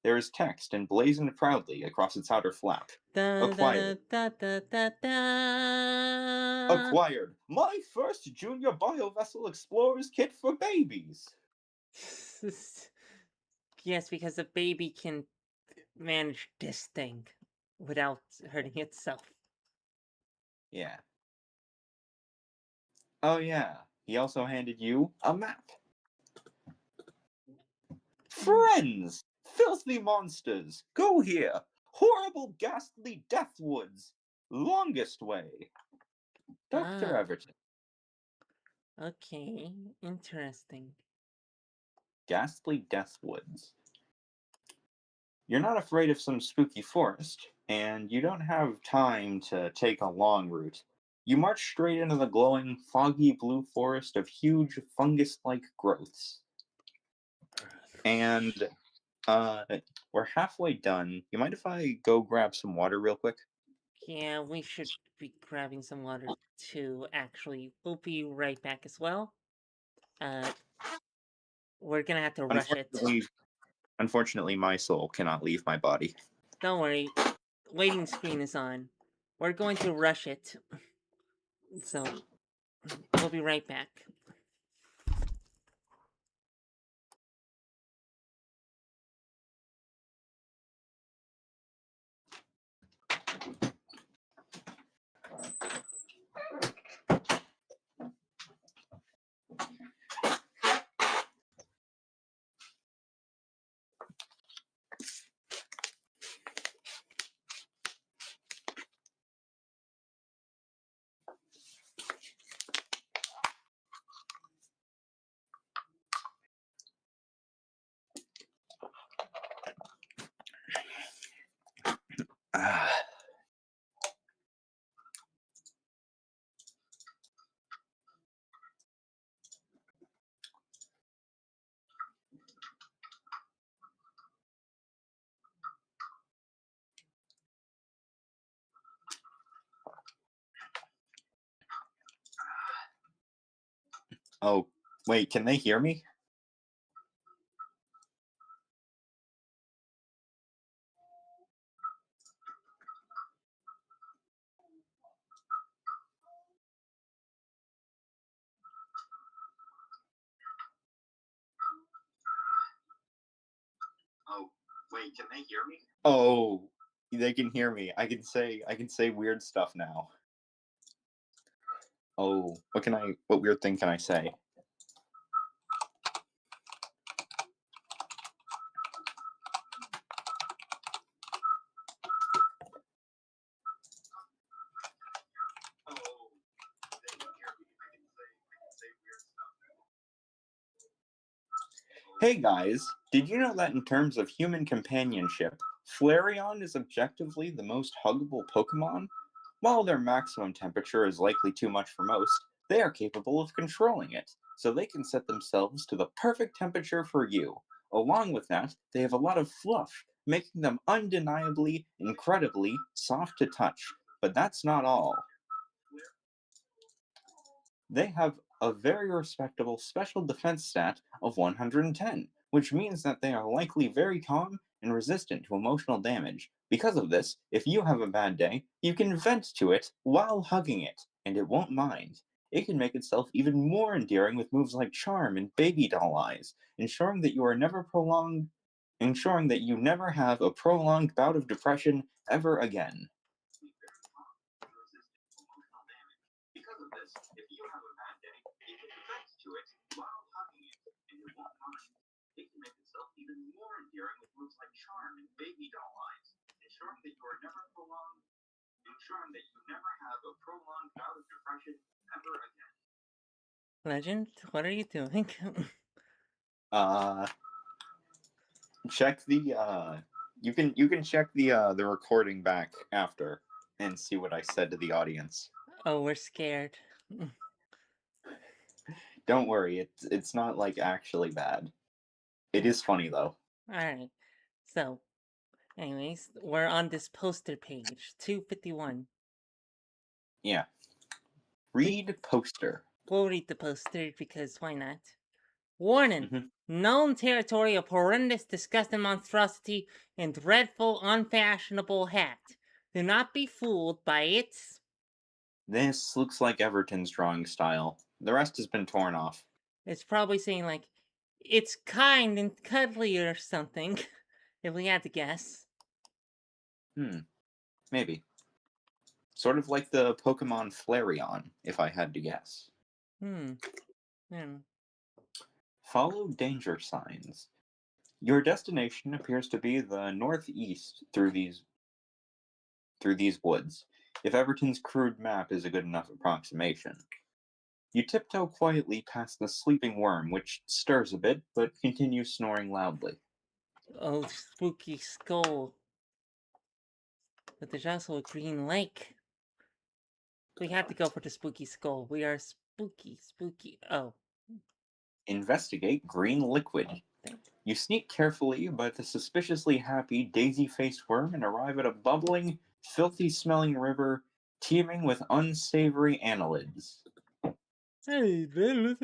There is text emblazoned proudly across its outer flap. Da da Acquired. da da da da. Acquired. My first junior biovessel explorer's kit for babies. Yes, because a baby can manage this thing without hurting itself. Yeah. Oh, yeah. He also handed you a map. Friends! Filthy monsters! Go here! Horrible, ghastly death woods! Longest way. Dr. Ah, Everton. okay. Interesting. Ghastly death woods. You're not afraid of some spooky forest, and you don't have time to take a long route. You march straight into the glowing, foggy blue forest of huge fungus like growths. And uh, we're halfway done. You mind if I go grab some water real quick? Yeah, we should be grabbing some water too, actually. We'll be right back as well. Uh, we're gonna have to rush it. Unfortunately, unfortunately, my soul cannot leave my body. Don't worry, waiting screen is on. We're going to rush it, so we'll be right back. Ah. Oh, wait, can they hear me? Oh, wait, can they hear me? Oh, they can hear me. I can say weird stuff now. Oh, what weird thing can I say? Oh, they can hear me. I can say weird stuff. Hey guys, did you know that in terms of human companionship, Flareon is objectively the most huggable Pokemon? While their maximum temperature is likely too much for most, they are capable of controlling it, so they can set themselves to the perfect temperature for you. Along with that, they have a lot of fluff, making them undeniably, incredibly soft to touch. But that's not all. They have a very respectable special defense stat of 110, which means that they are likely very calm and resistant to emotional damage. Because of this, if you have a bad day, you can vent to it while hugging it, and it won't mind. It can make itself even more endearing with moves like Charm and Baby Doll Eyes, ensuring that you never have a prolonged bout of depression ever again. Because of this, if you have a bad day, you can vent to it while hugging it, and it won't mind. It can make itself even more endearing with moves like Charm and Baby Doll Eyes, ensuring that you never have a prolonged bout of depression ever again. Legend, what are you doing? Uh, check the you can check the recording back after and see what I said to the audience. Oh, we're scared. Don't worry, it's not like actually bad. It is funny though. Alright. So, anyways, we're on this poster page, 251. Yeah. We, Read poster. we'll read the poster because why not? Warning! Mhm. Known territory of horrendous, disgusting monstrosity and dreadful, unfashionable hat. Do not be fooled by its. This looks like Everton's drawing style. The rest has been torn off. It's probably saying, like, it's kind and cuddly or something, if we had to guess. Maybe. Sort of like the Pokemon Flareon, if I had to guess. Hmm. Follow danger signs. Your destination appears to be the northeast through these woods, if Everton's crude map is a good enough approximation. You tiptoe quietly past the sleeping worm, which stirs a bit, but continues snoring loudly. Oh, spooky skull. But there's also a green lake. We had to go for the spooky skull. We are spooky. Oh, Investigate green liquid. thank. You sneak carefully by the suspiciously happy, daisy faced worm and arrive at a bubbling, filthy smelling river teeming with unsavory annelids. Hey, there's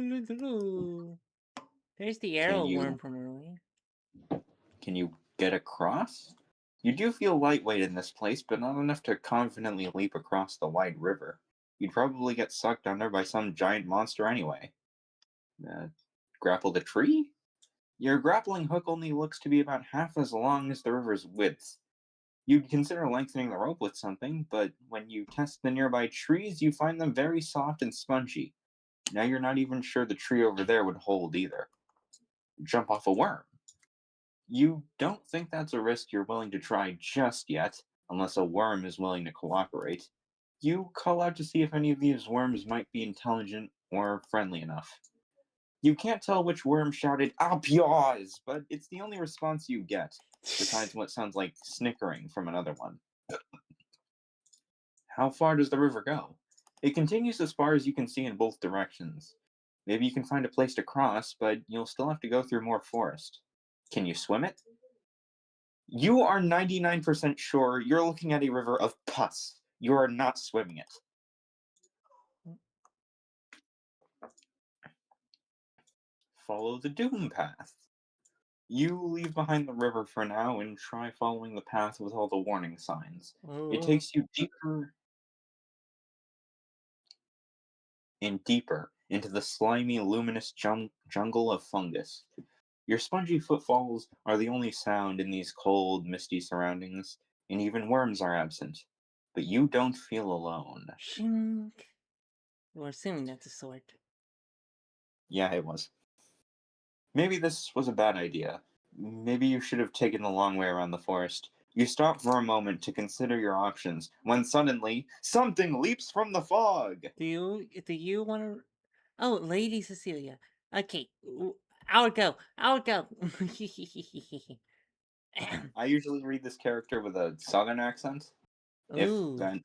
the Can arrow worm you from earlier. can you get across? You do feel lightweight in this place, but not enough to confidently leap across the wide river. You'd probably get sucked under by some giant monster anyway. Uh, grapple the tree? Your grappling hook only looks to be about half as long as the river's width. You'd consider lengthening the rope with something, but when you test the nearby trees, you find them very soft and spongy. Now you're not even sure the tree over there would hold either. Jump off a worm. You don't think that's a risk you're willing to try just yet, unless a worm is willing to cooperate. You call out to see if any of these worms might be intelligent or friendly enough. You can't tell which worm shouted, "Up yours!" but it's the only response you get, besides what sounds like snickering from another one. How far does the river go? It continues as far as you can see in both directions. Maybe you can find a place to cross, but you'll still have to go through more forest. Can you swim it? You are 99% sure you're looking at a river of pus. You are not swimming it. Follow the doom path. You leave behind the river for now and try following the path with all the warning signs. It Oh, takes you deeper and deeper into the slimy, luminous jungle of fungus. Your spongy footfalls are the only sound in these cold, misty surroundings, and even worms are absent. But you don't feel alone. shink. You're assuming that's a sword. Yeah, it was. Maybe this was a bad idea. Maybe you should have taken the long way around the forest. You stop for a moment to consider your options when suddenly something leaps from the fog. Do you want to? Oh, Lady Cecilia. Okay, I'll go. I'll go. I usually read this character with a southern accent. If Ooh, that,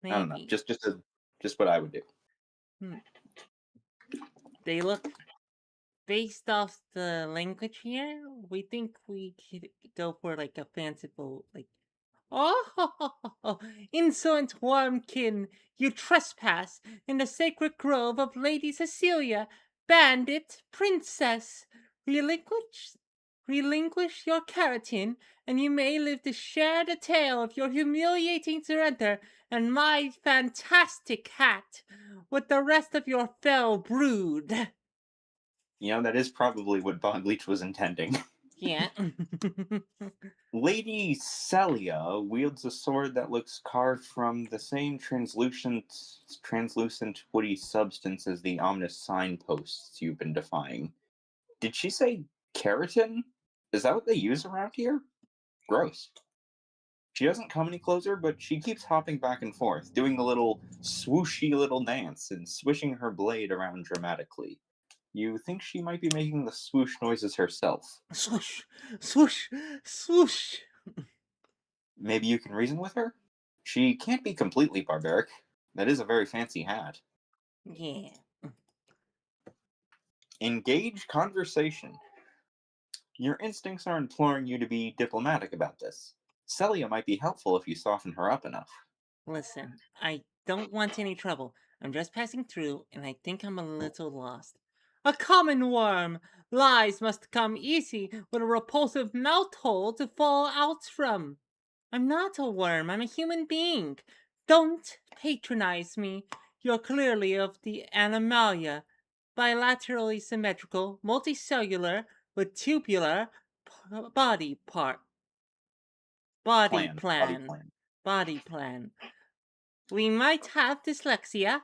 I don't know, maybe. just what I would do. Hmm. They look based off the language here. We think we could go for like a fanciful like. Oh, insolent wormkin, you trespass in the sacred grove of Lady Cecilia, bandit, princess. Relinquish, relinquish your keratin, and you may live to share the tale of your humiliating surrender and my fantastic hat with the rest of your fell brood. That is probably what Bogleach was intending. Yeah. Lady Celia wields a sword that looks carved from the same translucent woody substance as the ominous signposts you've been defying. Did she say keratin? Is that what they use around here? Gross. She doesn't come any closer, but she keeps hopping back and forth, doing the little swooshy little dance and swishing her blade around dramatically. You think she might be making the swoosh noises herself. Swoosh, swoosh, swoosh. Maybe you can reason with her? She can't be completely barbaric. That is a very fancy hat. Yeah. Engage conversation. Your instincts are imploring you to be diplomatic about this. Celia might be helpful if you soften her up enough. Listen, I don't want any trouble. I'm just passing through, and I think I'm a little lost. A common worm! Lies must come easy with a repulsive mouth hole to fall out from. I'm not a worm, I'm a human being. Don't patronize me. You're clearly of the animalia. Bilaterally symmetrical, multicellular, with tubular body part. Body Body plan. plan. Body plan. We might have dyslexia.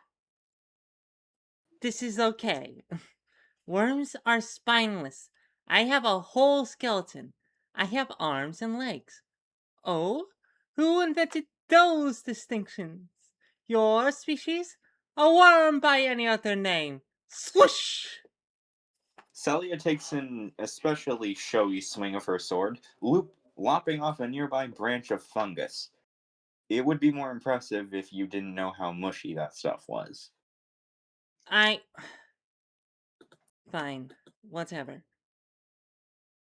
This is okay. Worms are spineless. I have a whole skeleton. I have arms and legs. Oh? Who invented those distinctions? Your species? A worm by any other name. Swoosh! Celia takes an especially showy swing of her sword, lopping off a nearby branch of fungus. It would be more impressive if you didn't know how mushy that stuff was. I. Fine. Whatever.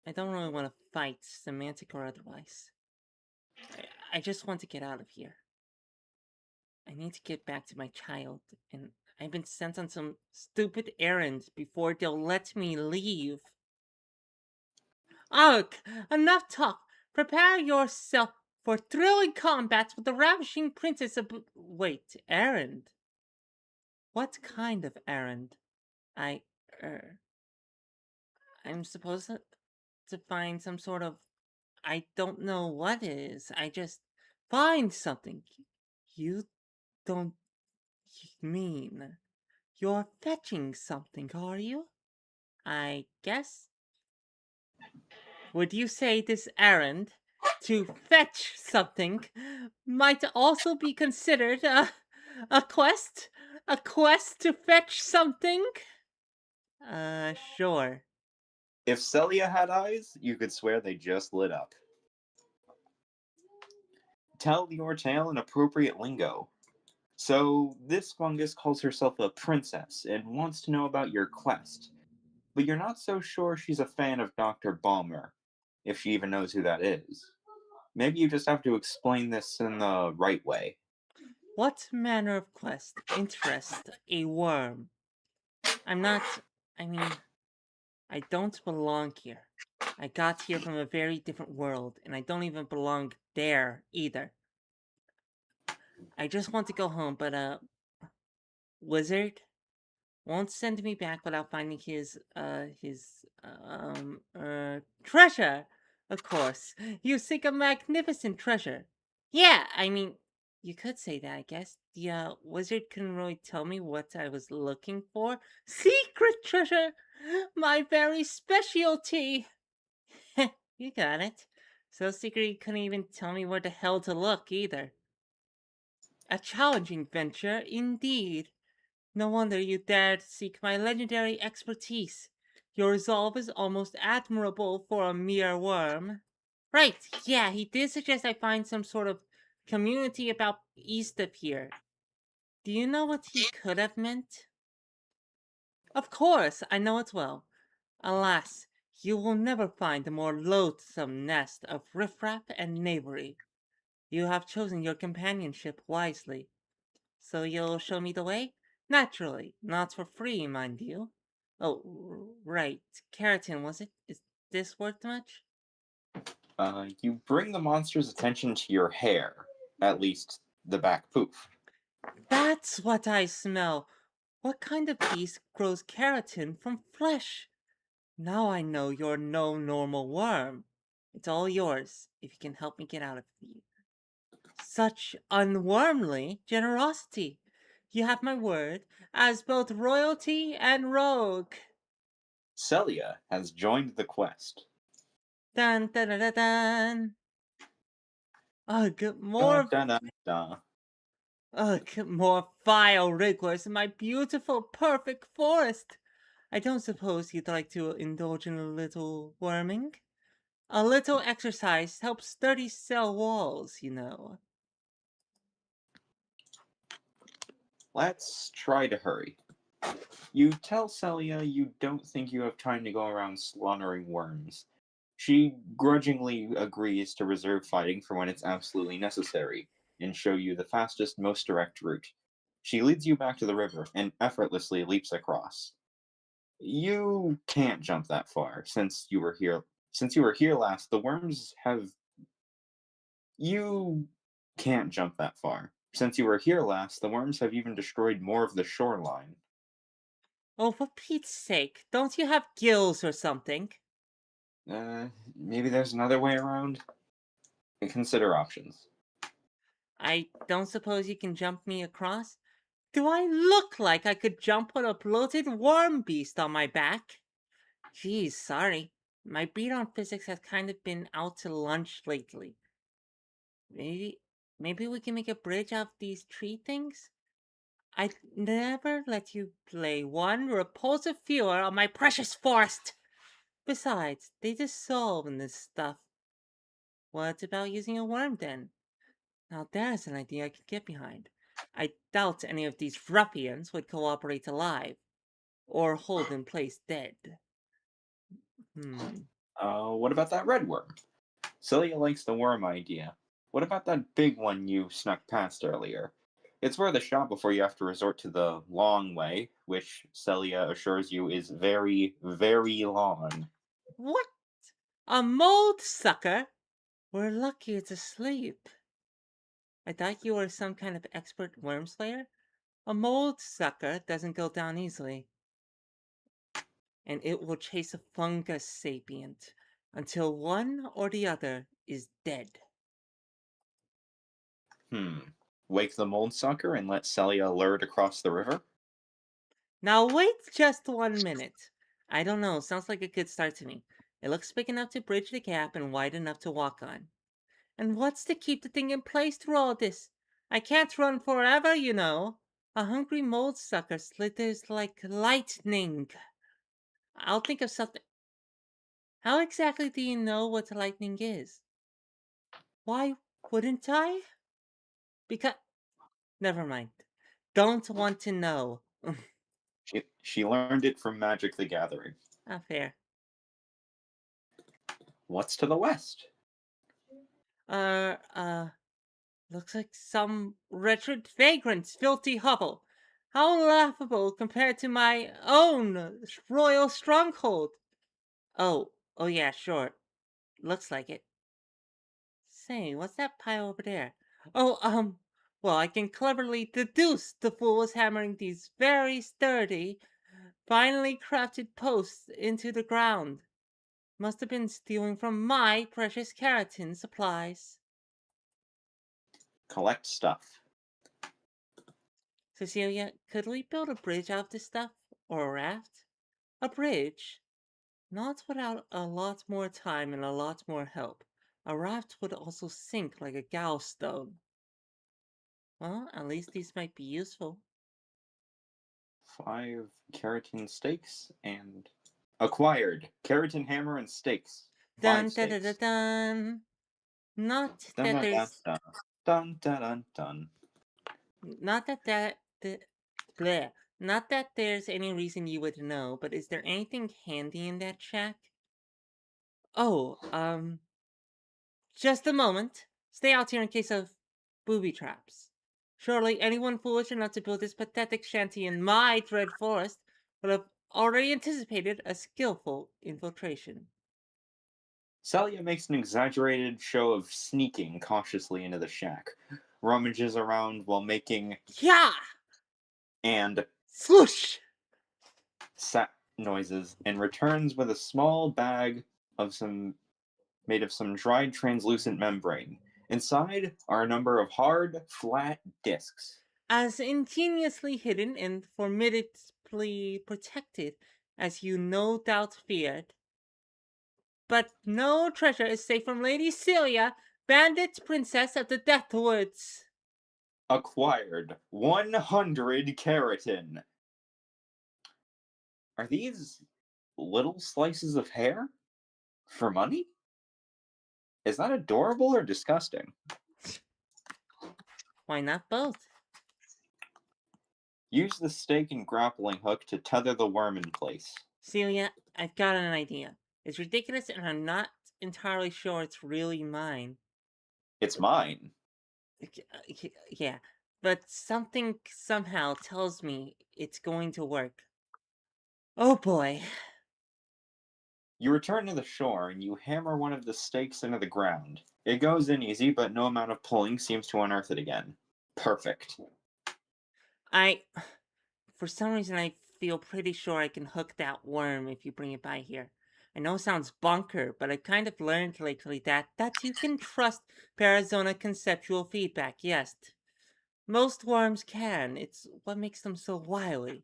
I don't really want to fight, semantic or otherwise. I just want to get out of here. I need to get back to my child, and I've been sent on some stupid errand before they'll let me leave. Ugh! Enough talk! Prepare yourself for thrilling combats with the ravishing princess of. Wait, errand? What kind of errand? I. Er. I'm supposed to find some sort of. I don't know what it is. I just. Find something. You don't mean. You're fetching something, are you? I guess. Would you say this errand, to fetch something, might also be considered a quest? A quest to fetch something? Sure. If Celia had eyes, you could swear they just lit up. Tell your tale in appropriate lingo. So, this fungus calls herself a princess and wants to know about your quest, but you're not so sure she's a fan of Dr. Balmer, if she even knows who that is. Maybe you just have to explain this in the right way. What manner of quest interests a worm? I'm not. I mean, I don't belong here. I got here from a very different world, and I don't even belong there either. I just want to go home, but wizard won't send me back without finding his treasure. Of course, you seek a magnificent treasure. Yeah, I mean, you could say that, I guess. The wizard couldn't really tell me what I was looking for. Secret treasure, my very specialty. You got it. So secret you couldn't even tell me where the hell to look either. A challenging venture indeed. No wonder you dared seek my legendary expertise. Your resolve is almost admirable for a mere worm. Right, yeah, he did suggest I find some sort of community about east of here. Do you know what he could have meant? Of course, I know it well. Alas, you will never find a more loathsome nest of riffraff and knavery. You have chosen your companionship wisely. So you'll show me the way? Naturally, not for free, mind you. Oh, right. Keratin, was it? Is this worth much? You bring the monster's attention to your hair, at least the back poof. That's what I smell. What kind of beast grows keratin from flesh? Now I know you're no normal worm. It's all yours, if you can help me get out of here. Such unwormly generosity. You have my word as both royalty and rogue. Celia has joined the quest. Dun dun dun dun dun. Ugh, Da, da, da, da. more vile wrigglers in my beautiful, perfect forest. I don't suppose you'd like to indulge in a little worming? A little exercise helps sturdy cell walls, you know. Let's try to hurry. You tell Celia you don't think you have time to go around slaughtering worms. She grudgingly agrees to reserve fighting for when it's absolutely necessary, and show you the fastest, most direct route. She leads you back to the river and effortlessly leaps across. You can't jump that far, since you were here. Since you were here last, the worms have. You can't jump that far. Since you were here last, the worms have even destroyed more of the shoreline. Oh, for Pete's sake, don't you have gills or something? Maybe there's another way around? Consider options. I don't suppose you can jump me across? Do I look like I could jump on a bloated worm beast on my back? Geez, sorry. My beat on physics has kind of been out to lunch lately. Maybe, maybe we can make a bridge out of these tree things? I'd never let you play one repulsive fewer on my precious forest! Besides, they dissolve in this stuff. What about using a worm then? Now there's an idea I could get behind. I doubt any of these ruffians would cooperate alive, or hold in place dead. Hmm. What about that red worm? Celia likes the worm idea. What about that big one you snuck past earlier? It's worth a shot before you have to resort to the long way, which Celia assures you is very, very long. What? A mold sucker? We're lucky it's asleep. I thought you were some kind of expert worm slayer. A mold sucker doesn't go down easily, and it will chase a fungus sapient until one or the other is dead. Hmm. Wake the mold sucker and let Celia lure it across the river? Now wait just 1 minute. I don't know, sounds like a good start to me. It looks big enough to bridge the gap and wide enough to walk on. And what's to keep the thing in place through all this? I can't run forever, you know. A hungry mold sucker slithers like lightning. I'll think of something. How exactly do you know what lightning is? Why? Wouldn't I? Because never mind. Don't want to know. She learned it from Magic the Gathering. Not fair. What's to the west? Uh, uh, Looks like some wretched vagrant's filthy hovel. How laughable compared to my own royal stronghold. Oh yeah, sure. Looks like it. Say, what's that pile over there? Oh, well, I can cleverly deduce the fool was hammering these very sturdy, finely crafted posts into the ground. Must have been stealing from my precious keratin supplies. Collect stuff. Cecilia, could we build a bridge out of this stuff? Or a raft? A bridge? Not without a lot more time and a lot more help. A raft would also sink like a gallstone. Well, at least these might be useful. 5 keratin stakes and acquired keratin hammer and stakes. 5 Dun dun dun dun stakes. dun. Not Dun that dun dun there's dun dun dun dun. Dun. not that that the bleh. Not that there's any reason you would know, but is there anything handy in that shack? Oh, just a moment. Stay out here in case of booby traps. Surely anyone foolish enough to build this pathetic shanty in my dread forest would have already anticipated a skillful infiltration. Celia makes an exaggerated show of sneaking cautiously into the shack, rummages around while making Yeah! and Swoosh! sat noises, and returns with a small bag of made of some dried translucent membrane. Inside are a number of hard, flat discs. As ingeniously hidden and formidably protected as you no doubt feared. But no treasure is safe from Lady Celia, bandit princess of the Deathwoods. Acquired 100 keratin. Are these little slices of hair? For money? Is that adorable or disgusting? Why not both? Use the stake and grappling hook to tether the worm in place. Celia, I've got an idea. It's ridiculous and I'm not entirely sure it's really mine. It's mine. Yeah, but something somehow tells me it's going to work. Oh boy. You return to the shore and you hammer one of the stakes into the ground. It goes in easy, but no amount of pulling seems to unearth it again. Perfect. I. For some reason, I feel pretty sure I can hook that worm if you bring it by here. I know it sounds bunker, but I've kind of learned lately that you can trust Parazona conceptual feedback, yes. Most worms can. It's what makes them so wily.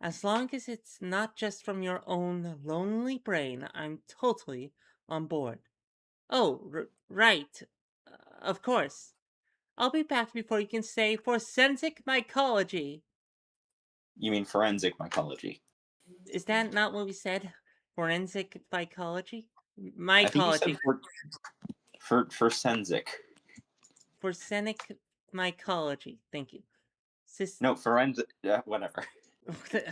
As long as it's not just from your own lonely brain, I'm totally on board. Oh, right. Of course. I'll be back before you can say forensic mycology. You mean forensic mycology. Is that not what we said? Forensic mycology? I think you said Mycology. for sensic. Forensic mycology. Thank you. Sis. No, forensic. Whatever. Okay.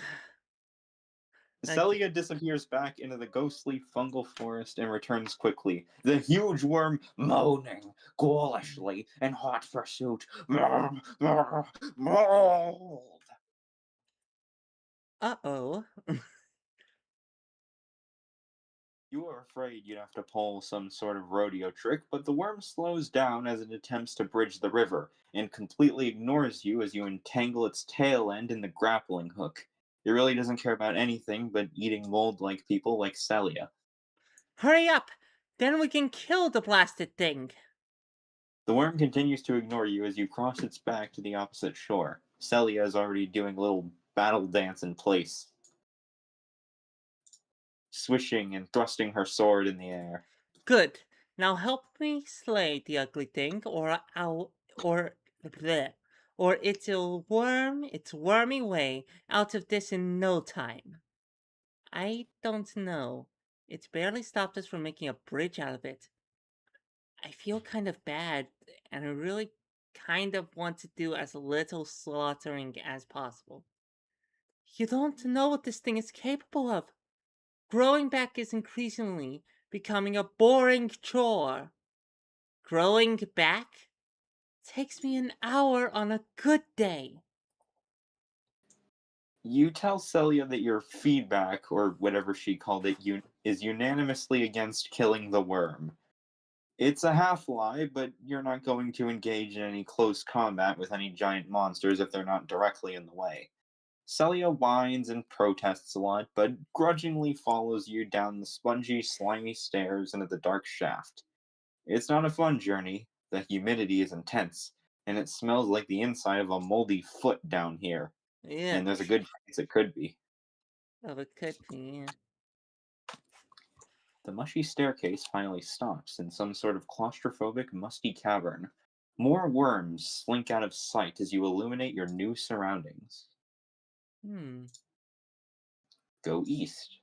Celia disappears back into the ghostly fungal forest and returns quickly, the huge worm moaning ghoulishly in hot pursuit. Uh-oh. You were afraid you'd have to pull some sort of rodeo trick, but the worm slows down as it attempts to bridge the river and completely ignores you as you entangle its tail end in the grappling hook. It really doesn't care about anything but eating mold like people like Celia. Hurry up! Then we can kill the blasted thing. The worm continues to ignore you as you cross its back to the opposite shore. Celia is already doing a little battle dance in place, swishing and thrusting her sword in the air. Good. Now help me slay the ugly thing, bleh, or it'll worm its wormy way out of this in no time. I don't know. It's barely stopped us from making a bridge out of it. I feel kind of bad, and I really kind of want to do as little slaughtering as possible. You don't know what this thing is capable of. Growing back is increasingly becoming a boring chore. Growing back takes me an hour on a good day. You tell Celia that your feedback, or whatever she called it, is unanimously against killing the worm. It's a half lie, but you're not going to engage in any close combat with any giant monsters if they're not directly in the way. Celia whines and protests a lot, but grudgingly follows you down the spongy, slimy stairs into the dark shaft. It's not a fun journey. The humidity is intense, and it smells like the inside of a moldy foot down here. And there's a Yuck. good chance it could be. Oh, it could be, yeah. The mushy staircase finally stops in some sort of claustrophobic, musty cavern. More worms slink out of sight as you illuminate your new surroundings. Hmm. Go east.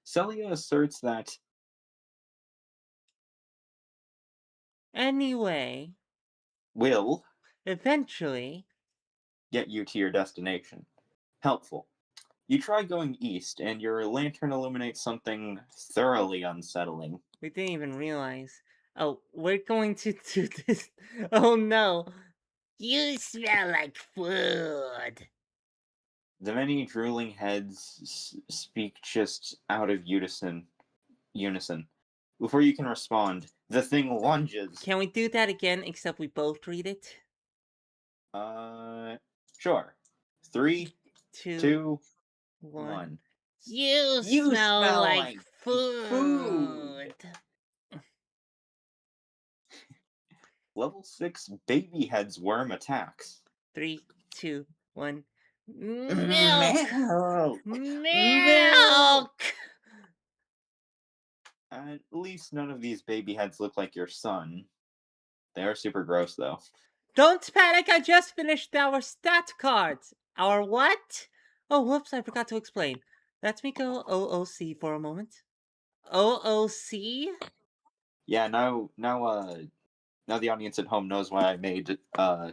Celia asserts that Anyway, will eventually, get you to your destination. Helpful. You try going east, and your lantern illuminates something thoroughly unsettling. we didn't even realize. Oh, we're going to do this. Oh no. You smell like food. The many drooling heads speak just out of unison. Before you can respond, the thing lunges. Can we do that again, except we both read it? Uh, sure. Three, Two, two, one. one. You You smell smell like like food. food. Level 6 baby heads worm attacks. 3, 2, 1. Milk! Milk! Milk! Milk! At least none of these baby heads look like your son. They are super gross, though. Don't panic, I just finished our stat cards. Our what? Oh, whoops, I forgot to explain. Let me go OOC for a moment. OOC? Yeah, now the audience at home knows why I made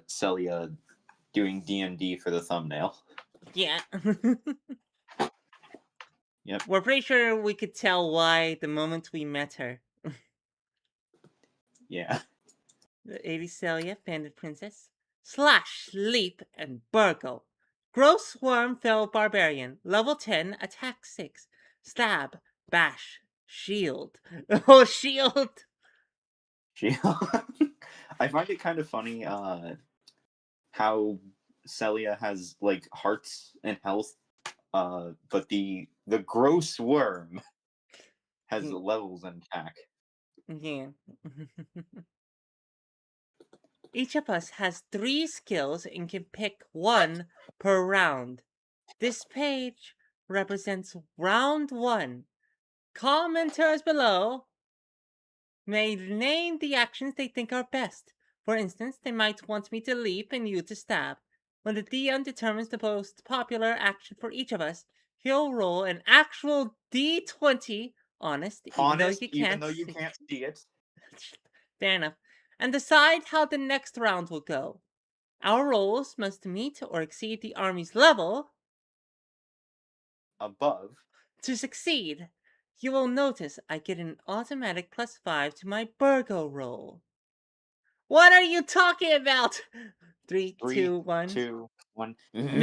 Celia doing D&D for the thumbnail. Yeah. Yep. We're pretty sure we could tell why the moment we met her. Yeah. The 80 Celia, Bandit Princess. Slash, Leap, and Burgle. Gross Worm Fell Barbarian. Level 10, Attack 6. Stab, Bash, Shield. Oh, Shield! She I find it kind of funny how Celia has like hearts and health, but the gross worm has levels and attack. Yeah. Each of us has 3 skills and can pick 1 per round. This page represents round 1. Commenters below may name the actions they think are best. For instance, they might want me to leap and you to stab. When the DM determines the most popular action for each of us, he'll roll an actual D20, honest, even though you Even can't though you see. can't see it. Fair enough. And decide how the next round will go. Our rolls must meet or exceed the army's level Above. to succeed. You will notice I get an automatic +5 to my Burgo roll. What are you talking about? 3, Three, 2, 1. 2, 1. Milk!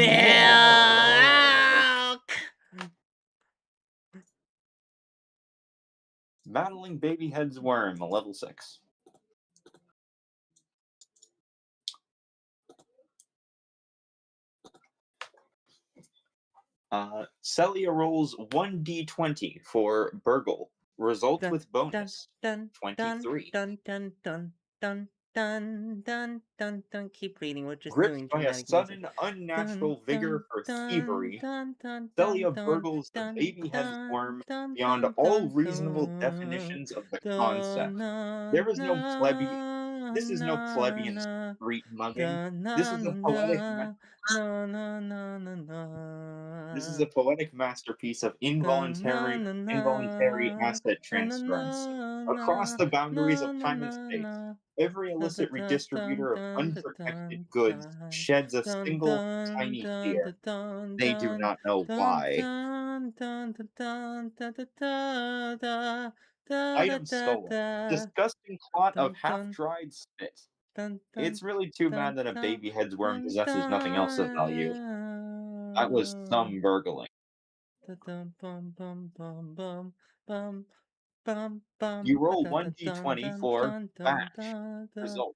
Battling baby head's worm, a level 6. Celia rolls 1d20 for Burgle. Result Dun, with dun, bonus dun, dun, 23. dun, dun, dun, dun, dun, dun, dun, dun. Keep reading, we're just Gripped doing by a dramatic music. sudden Dun, unnatural vigor dun, for dun, thievery, dun, dun, dun, Celia dun, burgles the dun, baby head's dun, worm dun, beyond dun, all dun, reasonable dun, definitions of the dun, concept. dun, There is no plebeian This is no na plebeian na street mugging. da This na is a na poetic na na na na na This is a na poetic masterpiece of da na involuntary na asset na na transference na across na the boundaries of na na time and na space. na Every da da illicit da dun redistributor of dun da unprotected dun goods dun sheds a dun single dun tiny dun tear. da dun They do dun not know dun why. dun dun da dun da da da da da da Item da stolen. da Disgusting clot of dun dun half-dried spit. dun dun It's really too bad dun that a dun baby head's worm dun possesses nothing else of value. That was dun some burgling. da dum bum bum bum bum bum bum bum You ba roll da da dun 1d20 dun for dun dun bash. dun dun Result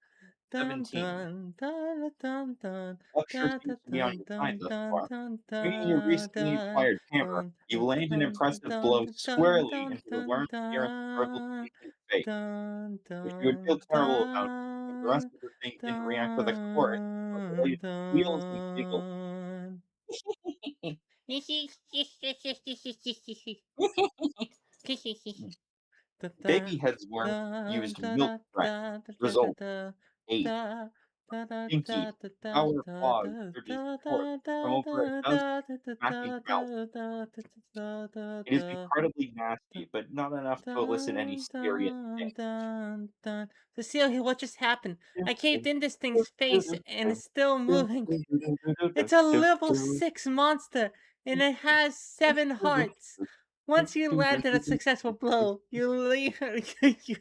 dun 17. dun dun dun dun Luck sure da da seems to be on dun your side dun thus dun far. dun Swinging your da recently da acquired hammer, dun you dun land an dun impressive dun blow dun squarely dun into the dun worm's appearance verbal dun thinking face, dun which you would feel dun terrible about if the rest dun of the thing didn't react with a chorus of dun related squeals and giggles. dun. Da da Baby Head's worm da used da milk da threat. da da da Result da 8. da da da Stinky, da da da sour da fog da surges da forth da from da over a da dozen da da smacking da mouths. da da da da It is da incredibly nasty, but not enough to elicit any dun serious dun sting. dun dun. Cecilia, what just happened? I caved in this thing's face and it's still moving. It's a level 6 monster, and it has 7 hearts. Once you landed a successful blow, you leave you,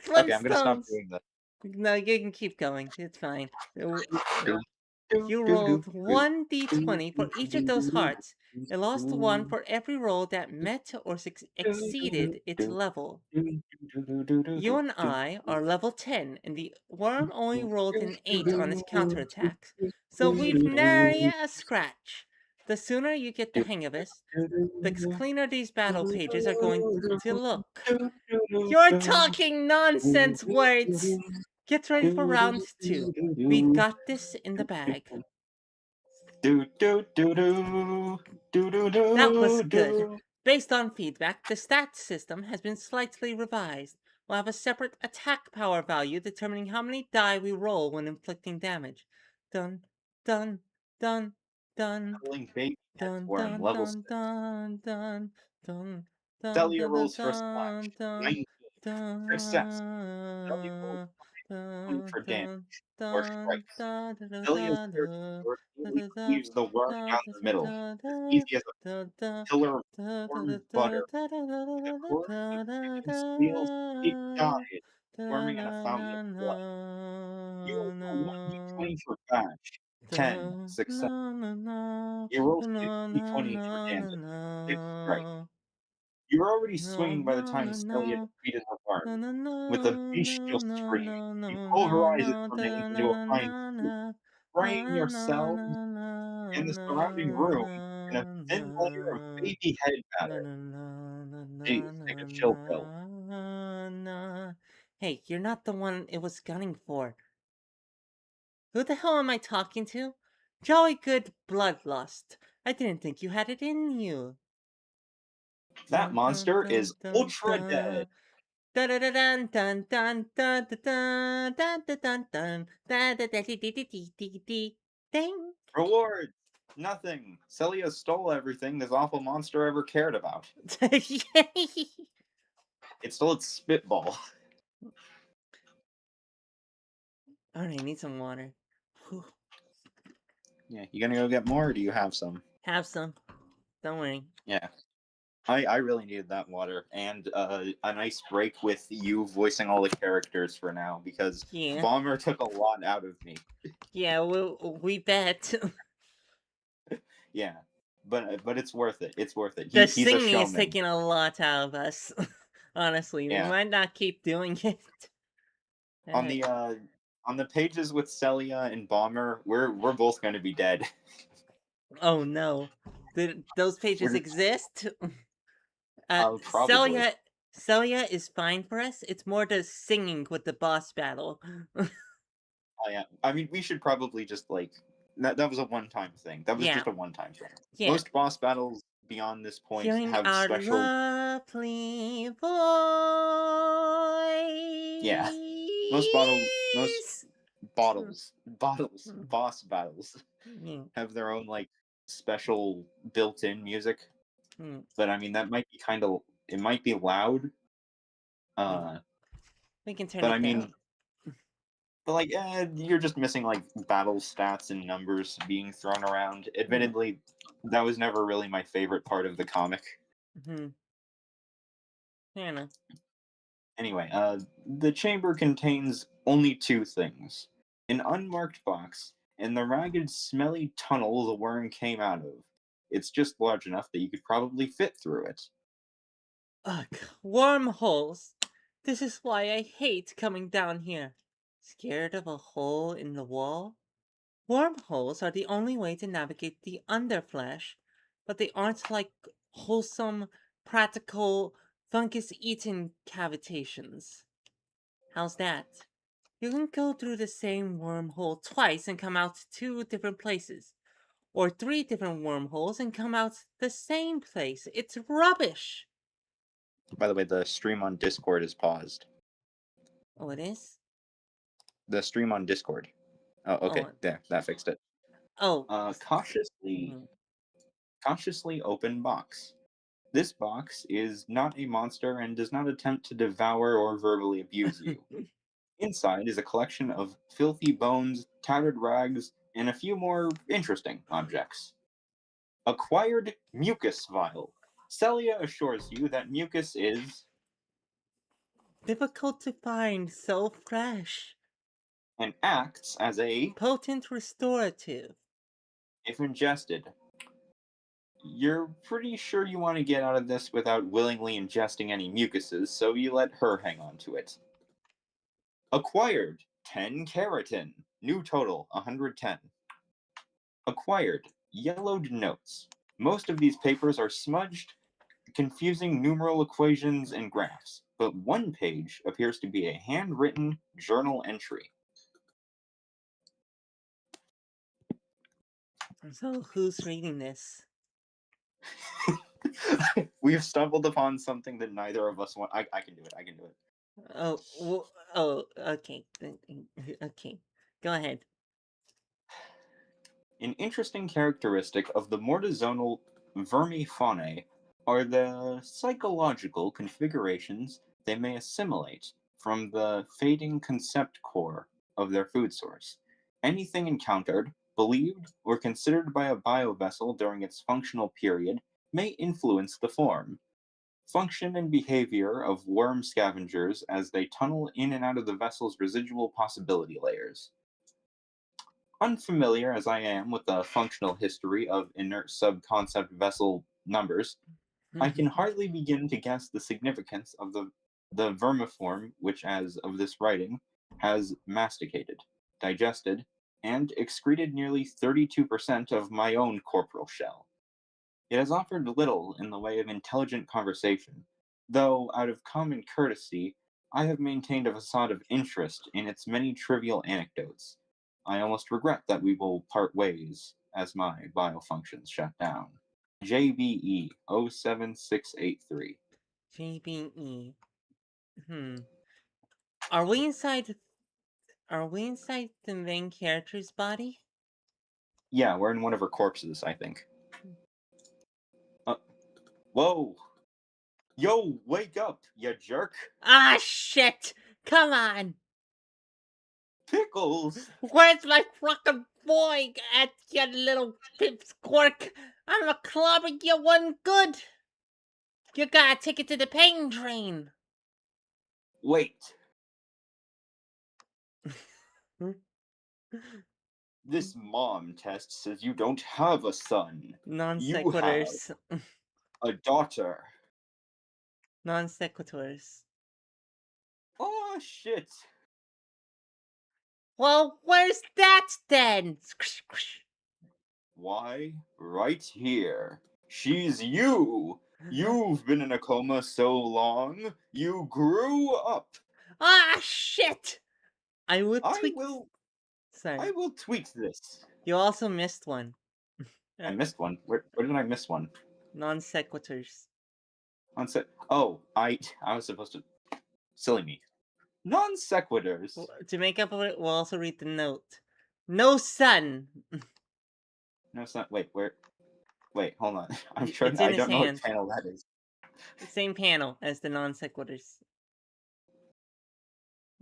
Okay, I'm gonna stop Flintstones. doing that. No, you can keep going. It's fine. You rolled 1d20 for each of those hearts. It lost 1 for every roll that met or exceeded its level. You and I are level 10, and the worm only rolled an 8 on his counterattacks. So we've nary a scratch. The sooner you get the hang of this, the cleaner these battle pages are going to look. You're talking nonsense words! Get ready for round 2. We've got this in the bag. Do do do do do do That was do good. do. Based on feedback, the stat system has been slightly revised. We'll have a separate attack power value determining how many die we roll when inflicting damage. Dun, dun, dun, dun, Battling baby heads dun, worm dun, level 6. dun, dun, dun, dun, dun, Celia dun, dun, rolls for dun, slash. dun, 19. Success. Celia rolls dun, 20 dun, for damage dun, or dun, strikes. dun, da, da, Celia's da, piercing da, sword da, neatly da, da, cleaves the worm da, down da, the middle, da, as da, easy as a da, da, pillar of da, da, da, warm butter. da, da, da, da, The da, chorus of da, da, chicken squeals deep da, died, da, forming in a na, fountain na, of blood. You na, roll na, 1d20 for bash. da, 10. Success. na, na, na, You roll na, na, 6d20 for na, damage. na, 6 strikes. na. You were already No, swinging by the no, time no, Celia no, defeated the no, worm. no, With a no, bestial no, no, scream, no, you no, no, pulverize its no, remains da, into a na, fine na, soup, na, spraying na, na, yourselves na, na, and the surrounding na, room in a na, thin layer of na, baby head na, batter. na, na, na, Jeez, na, take a na, chill pill. na. Hey, you're not the one it was gunning for. Who the hell am I talking to? Jolly good bloodlust. I didn't think you had it in you. That Dun dun monster is dun dun ultra dead. dun. Dun dun dun dun dun dun dun dun dun dun dun dun dun dun dee dee dee dee dee ding. Rewards! Nothing. Celia stole everything this awful monster ever cared about. Yay! It stole its spitball. Alright, I need some water. Whew. Yeah, you gonna go get more, or do you have some? Have some. Don't worry. Yeah. I really needed that water and a nice break with you voicing all the characters for now because Yeah. Bomber took a lot out of me. Yeah, we bet. Yeah, but it's worth it. It's worth it. The He's a singing is showman. taking a lot out of us. Honestly, we Yeah. might not keep doing it. On Alright. the pages with Celia and Bomber, we're both going to be dead. Oh no. Did those pages We're exist? probably. Celia is fine for us. It's more the singing with the boss battle. Oh yeah. I mean, we should probably just like that was a one-time thing. That was Yeah, just a one-time thing. yeah. Most boss battles beyond this point Hearing have our special. lovely voice. Yeah. most Please. boss battles Mm, have their own like special built-in music. mm, But I mean that might be kind of it might be loud. mm. Uh, We can turn but I it mean, down. but like you're just missing like battle stats and numbers being thrown around. Mm, Admittedly, that was never really my favorite part of the comic. mm. Fair enough. Anyway, the chamber contains only two things: an unmarked box and the ragged, smelly tunnel the worm came out of. It's just large enough that you could probably fit through it. Ugh, wormholes. This is why I hate coming down here. Scared of a hole in the wall? Wormholes are the only way to navigate the underflesh, but they aren't like wholesome, practical, fungus-eaten cavitations. How's that? You can go through the same wormhole twice and come out two different places, or three different wormholes and come out the same place. It's rubbish. By the way, the stream on Discord is paused. Oh, it is? The stream on Discord. Oh, okay, Oh, there, that fixed it. oh. Cautiously, Mhm. cautiously open box. This box is not a monster and does not attempt to devour or verbally abuse you. Inside is a collection of filthy bones, tattered rags, and a few more interesting objects. Acquired mucus vial. Celia assures you that mucus is, Difficult to find, so fresh. and acts as a, Potent restorative. if ingested. You're pretty sure you want to get out of this without willingly ingesting any mucuses, so you let her hang on to it. Acquired 10 keratin. New total 110. Acquired yellowed notes. Most of these papers are smudged, confusing numeral equations and graphs, but one page appears to be a handwritten journal entry. So who's reading this? We've stumbled upon something that neither of us want. I can do it. I can do it. Oh, okay. Okay. Go ahead. An interesting characteristic of the mortizonal vermifaunae are the psychological configurations they may assimilate from the fading concept core of their food source. Anything encountered, believed, or considered by a biovessel during its functional period may influence the form, function, and behavior of worm scavengers as they tunnel in and out of the vessel's residual possibility layers. Unfamiliar as I am with the functional history of inert subconcept vessel numbers, I can hardly begin to guess the significance of the vermiform which, as of this writing, has masticated, digested, and excreted nearly 32% of my own corporal shell. It has offered little in the way of intelligent conversation, though, out of common courtesy, I have maintained a facade of interest in its many trivial anecdotes. I almost regret that we will part ways as my biofunctions shut down. JBE 07683. JBE. Hmm. Are we inside? Are we inside the main character's body? Yeah, we're in one of her corpses, I think. Uh, whoa! Yo, wake up, you jerk! Ah, shit! Come on! Pickles! Where's my fucking boy at you little pipsquark? I'm a clobbing you one good! You gotta take it to the pain train! Wait, Hmm? this mom test says you don't have a son. Non You have sequiturs. a daughter. Non sequiturs. Oh shit. Well, where's that then? Why, right here. She's you. You've been in a coma so long, you grew up. Ah, shit! I would I tweak. will I Sorry. will tweet this. You also missed one. I missed one. Where did I miss one? Non sequiturs. On set. Oh, I was supposed to silly me. Non sequiturs. To make up for it, we'll also read the note. No sun. No, it's not. Wait, where? Wait, hold on. I'm trying. It's in I his don't know what hand. panel that is. Same panel as the non sequiturs.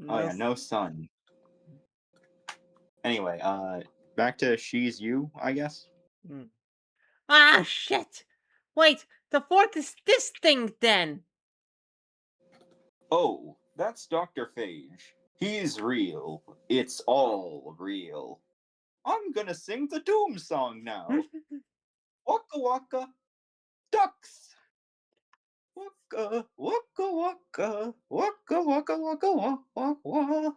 Oh No. yeah, no sun. Anyway, back to she's you, I guess. Mm. Ah, shit! Wait, the fourth is this thing then! Oh, that's Dr. Phage. He's real. It's all real. I'm gonna sing the Doom song now. Waka waka, ducks. Waka waka waka, waka waka waka wah wah wah.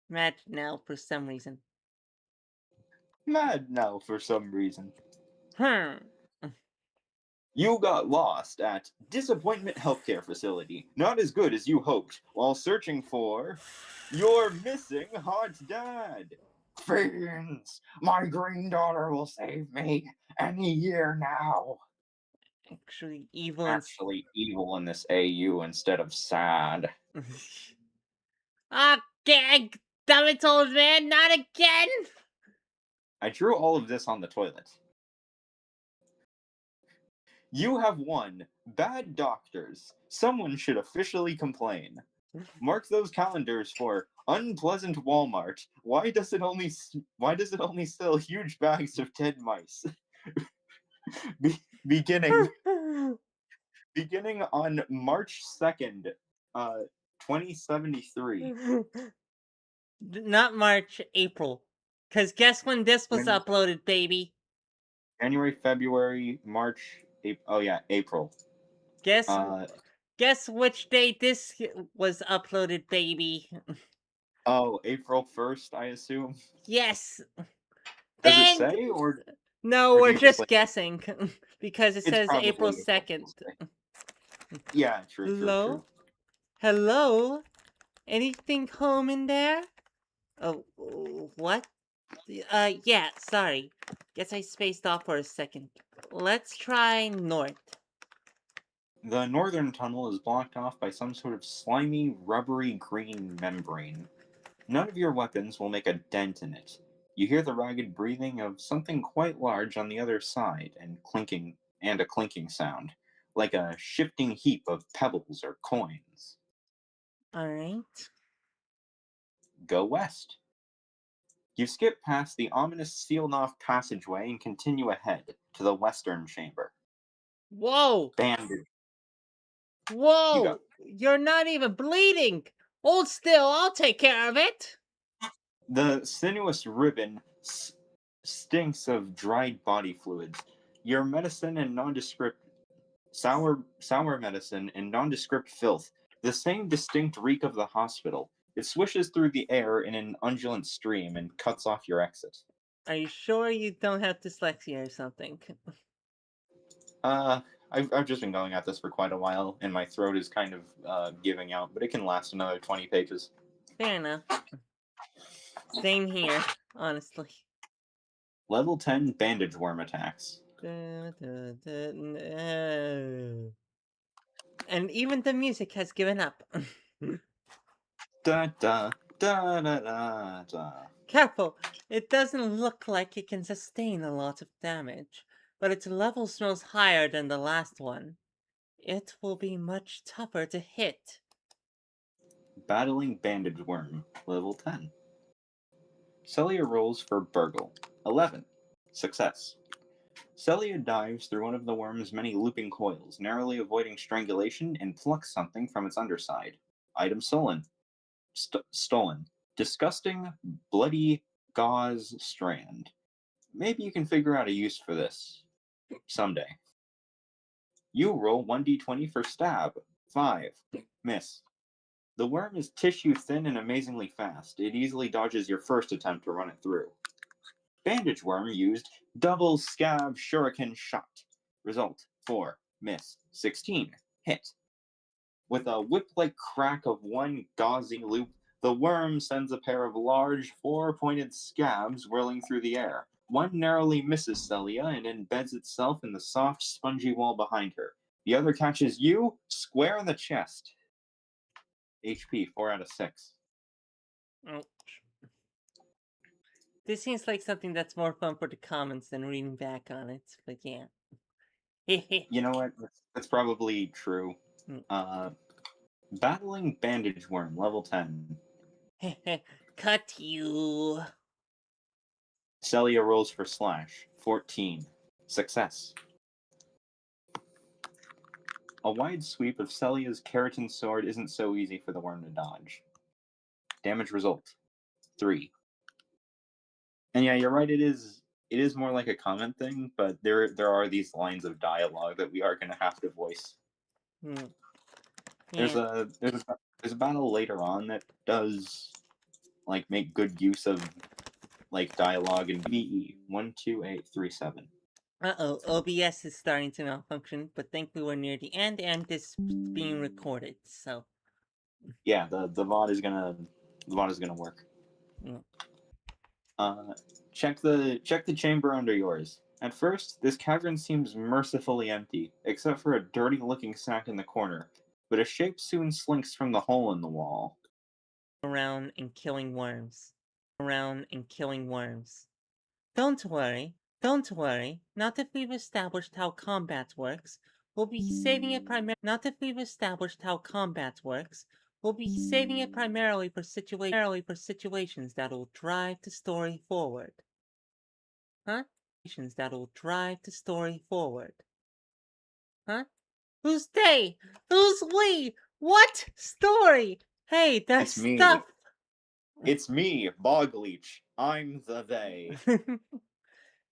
Mad now for some reason. Mad now for some reason. Hmm. You got lost at Disappointment Healthcare Facility. Not as good as you hoped while searching for your missing hot dad. Fiends! My green daughter will save me any year now. Actually, evil and. Actually, evil in this AU instead of sad. Ah, gag! Damn it, old man, not again! I drew all of this on the toilet. You have won. Bad doctors. Someone should officially complain. Mark those calendars for unpleasant Walmart. Why does it only sell huge bags of dead mice? beginning beginning on March 2nd, 2073. Not March, April. Cause guess when this was Jan- uploaded, baby? January, February, March, April. Oh yeah, April. Guess Uh guess which day this was uploaded, baby? oh, April 1st, I assume. Yes. Does it Dang. say No, or do we're you just just like guessing because it it's says April probably April 2nd. Fool's Day. Yeah, true. Hello? Hello? Anything home in there? Oh, what? Yeah, sorry. Guess I spaced off for a second. Let's try north. The northern tunnel is blocked off by some sort of slimy, rubbery green membrane. None of your weapons will make a dent in it. You hear the ragged breathing of something quite large on the other side and a clinking sound, like a shifting heap of pebbles or coins. Alright. Go west. You skip past the ominous sealed off passageway and continue ahead to the western chamber. Whoa! Bandage. You go. Whoa! You're not even bleeding! Hold still, I'll take care of it! The sinuous ribbon stinks of dried body fluids. Your medicine and nondescript sour medicine and nondescript filth, the same distinct reek of the hospital. It swishes through the air in an undulant stream and cuts off your exit. Are you sure you don't have dyslexia or something? I've just been going at this for quite a while, and my throat is kind of giving out, but it can last another 20 pages. Fair enough. Same here, honestly. Level 10 bandage worm attacks. No. And even the music has given up. Da da da da da da. Careful, it doesn't look like it can sustain a lot of damage, but its level smells higher than the last one. It will be much tougher to hit. Battling bandage worm. Level 10. Celia rolls for burgle. 11. Success. Celia dives through one of the worm's many looping coils, narrowly avoiding strangulation, and plucks something from its underside. Item stolen. Stolen. Disgusting, bloody gauze strand. Maybe you can figure out a use for this. Someday. You roll 1d20 for stab. 5. Miss. The worm is tissue thin and amazingly fast. It easily dodges your first attempt to run it through. Bandage worm used double scab shuriken shot. Result 4. Miss. 16. Hit. With a whip-like crack of one gauzy loop, the worm sends a pair of large, four-pointed scabs whirling through the air. One narrowly misses Celia and embeds itself in the soft, spongy wall behind her. The other catches you square in the chest. HP, 4 out of 6. Oh. This seems like something that's more fun for the comments than reading back on it, but yeah. You know what? That's probably true. Battling Bandage Worm, level 10. Cut you. Celia rolls for Slash, 14. Success. A wide sweep of Celia's keratin sword isn't so easy for the worm to dodge. Damage result, 3. And yeah, you're right, it is more like a comment thing, but there are these lines of dialogue that we are going to have to voice. Yeah. There's a battle later on that does like make good use of like dialogue in BE 12837. Uh-oh, OBS is starting to malfunction, but thankfully we're near the end and this is being recorded, so. Yeah, the VOD is gonna work. Yeah. Check the chamber under yours. At first, this cavern seems mercifully empty, except for a dirty-looking sack in the corner, but a shape soon slinks from the hole in the wall. Around and killing worms. Around and killing worms. Don't worry. Not if we've established how combat works. We'll be saving it primarily. Not if we've established how combat works. We'll be saving it primarily for situations that'll drive the story forward. Huh? That'll drive the story forward. Huh? Who's they? Who's we? What story? Hey, there's It's me. stuff. It's me, Bogleech. I'm the they.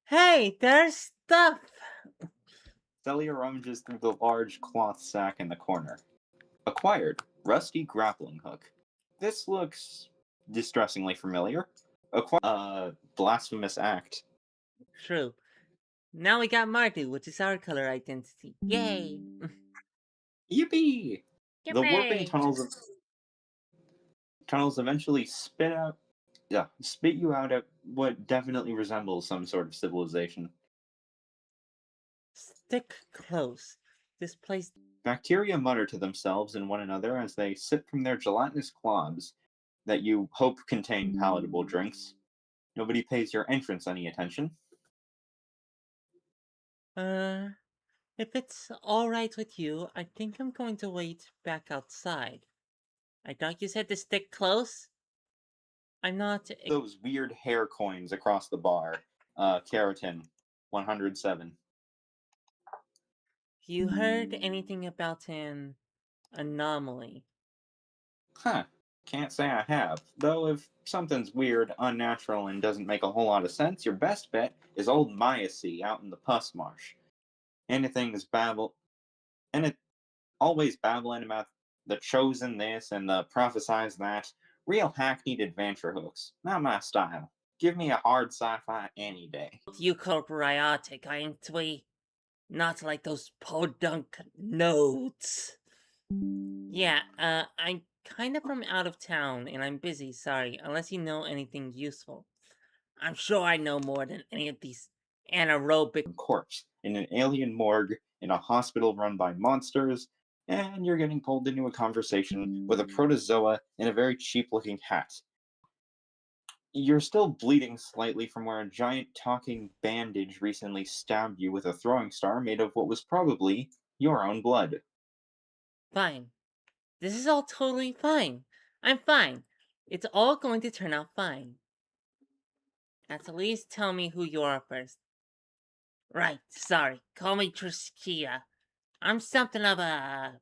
Hey, there's stuff. Celia rummages through the large cloth sack in the corner. Acquired. Rusty grappling hook. This looks distressingly familiar. Blasphemous act. True. Now we got Mardu, which is our color identity. Yay! Yippee! The warping Yippee! tunnels eventually spit you out at what definitely resembles some sort of civilization. Stick close. This place. Bacteria mutter to themselves and one another as they sip from their gelatinous clods that you hope contain palatable drinks. Nobody pays your entrance any attention. If it's alright with you, I think I'm going to wait back outside. I thought you said to stick close? I'm not. Those weird hair coins across the bar. Keratin, 107. You heard anything about an anomaly? Huh. Can't say I have. Though if something's weird, unnatural, and doesn't make a whole lot of sense, your best bet is old Myacy out in the pus marsh. Anything is babble, and it always babbling about the chosen this and the prophesize that. Real hackneyed adventure hooks. Not my style. Give me a hard sci-fi any day. Eukaryotic, ain't we? Not like those podunk nodes. Yeah, I'm kind of from out of town and I'm busy, sorry, unless you know anything useful. I'm sure I know more than any of these anaerobic Corpse in an alien morgue in a hospital run by monsters, and you're getting pulled into a conversation with a protozoa in a very cheap looking hat. You're still bleeding slightly from where a giant talking bandage recently stabbed you with a throwing star made of what was probably your own blood. Fine. This is all totally fine. I'm fine. It's all going to turn out fine. At least tell me who you are first. Right, sorry. Call me Triskia. I'm something of a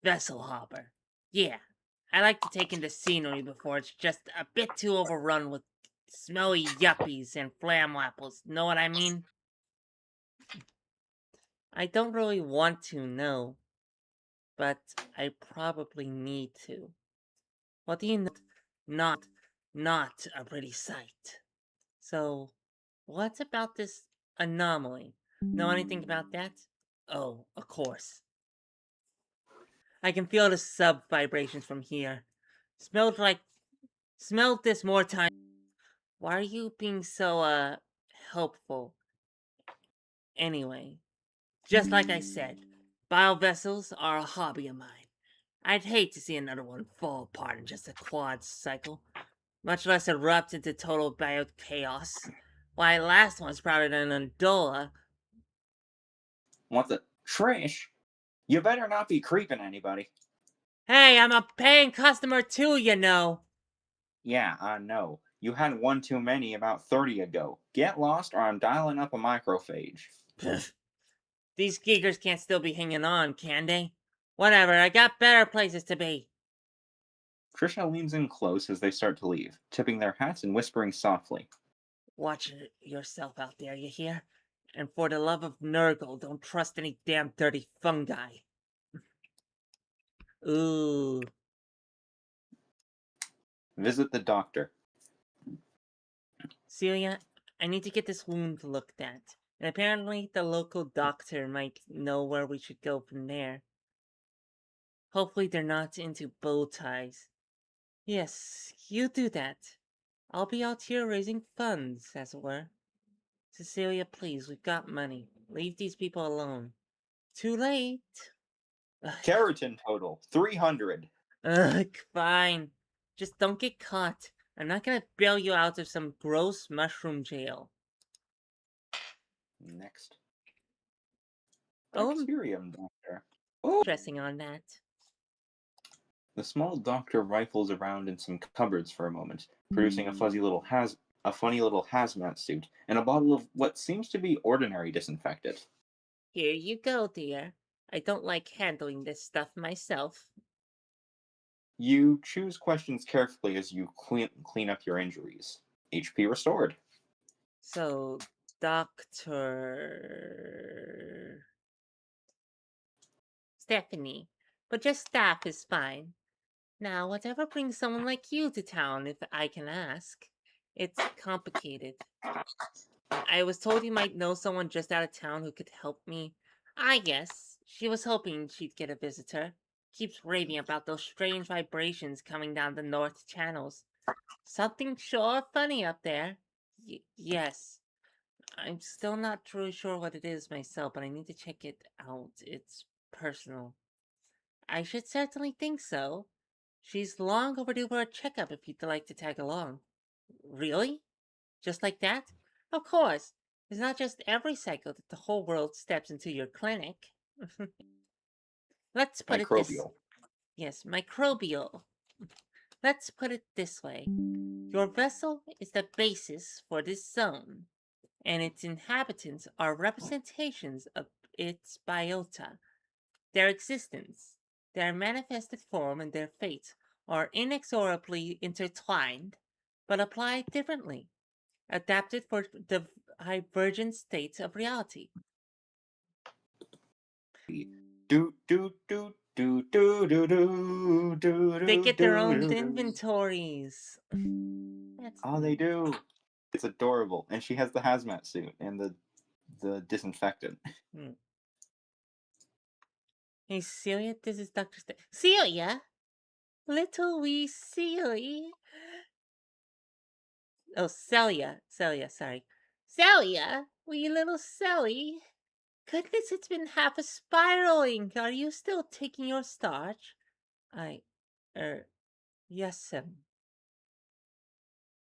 vessel hopper. Yeah, I like to take in the scenery before it's just a bit too overrun with smelly yuppies and flamwapples. Know what I mean? I don't really want to know, but I probably need to. What do you know? Not a pretty sight. So, what about this anomaly? Know anything about that? Oh, of course. I can feel the sub vibrations from here. Smelled this more time. Why are you being so, helpful? Anyway, just like I said, bile vessels are a hobby of mine. I'd hate to see another one fall apart in just a quad cycle, much less erupt into total bio chaos. Why, last one's prouder than Andola. What the? Trish? You better not be creeping anybody. Hey, I'm a paying customer too, you know. Yeah, I know. You had one too many about 30 ago. Get lost or I'm dialing up a microphage. These geekers can't still be hanging on, can they? Whatever, I got better places to be. Trisha leans in close as they start to leave, tipping their hats and whispering softly. Watch yourself out there, you hear? And for the love of Nurgle, don't trust any damn dirty fungi. Ooh. Visit the doctor. Celia, I need to get this wound looked at. And apparently the local doctor might know where we should go from there. Hopefully they're not into bow ties. Yes, you do that. I'll be out here raising funds, as it were. Cecilia, please, we've got money. Leave these people alone. Too late. Ugh, Keratin total 300. fine. Just don't get caught. I'm not gonna bail you out of some gross mushroom jail. Next. Oh, I'm Bacterium doctor. Oh! stressing on that. The small doctor rifles around in some cupboards for a moment, producing a funny little hazmat suit and a bottle of what seems to be ordinary disinfectant. Here you go, dear. I don't like handling this stuff myself. You choose questions carefully as you clean up your injuries. HP restored. So, Doctor Stephanie. But just staff is fine. Now, whatever brings someone like you to town, if I can ask? It's complicated. I was told you might know someone just out of town who could help me. I guess. She was hoping she'd get a visitor. Keeps raving about those strange vibrations coming down the north channels. Something sure funny up there. Yes. I'm still not truly sure what it is myself, but I need to check it out. It's personal. I should certainly think so. She's long overdue for a checkup if you'd like to tag along. Really? Just like that? Of course. It's not just every cycle that the whole world steps into your clinic. Let's put it this. Microbial. Yes, microbial. Let's put it this way. Your vessel is the basis for this zone, and its inhabitants are representations of its biota. Their existence, their manifested form, and their fate are inexorably intertwined, but applied differently, adapted for the divergent states of reality. Do do do do do do do do They do get their do own do. inventories. That's Oh, they do. It's adorable, and she has the hazmat suit and the disinfectant. Hmm. Hey, Celia, this is Dr. Celia? Little wee Celia. Oh, Celia. Celia, sorry. Celia? Wee little Sally? Goodness, it's been half a spiraling. Are you still taking your starch? Er, yes'm.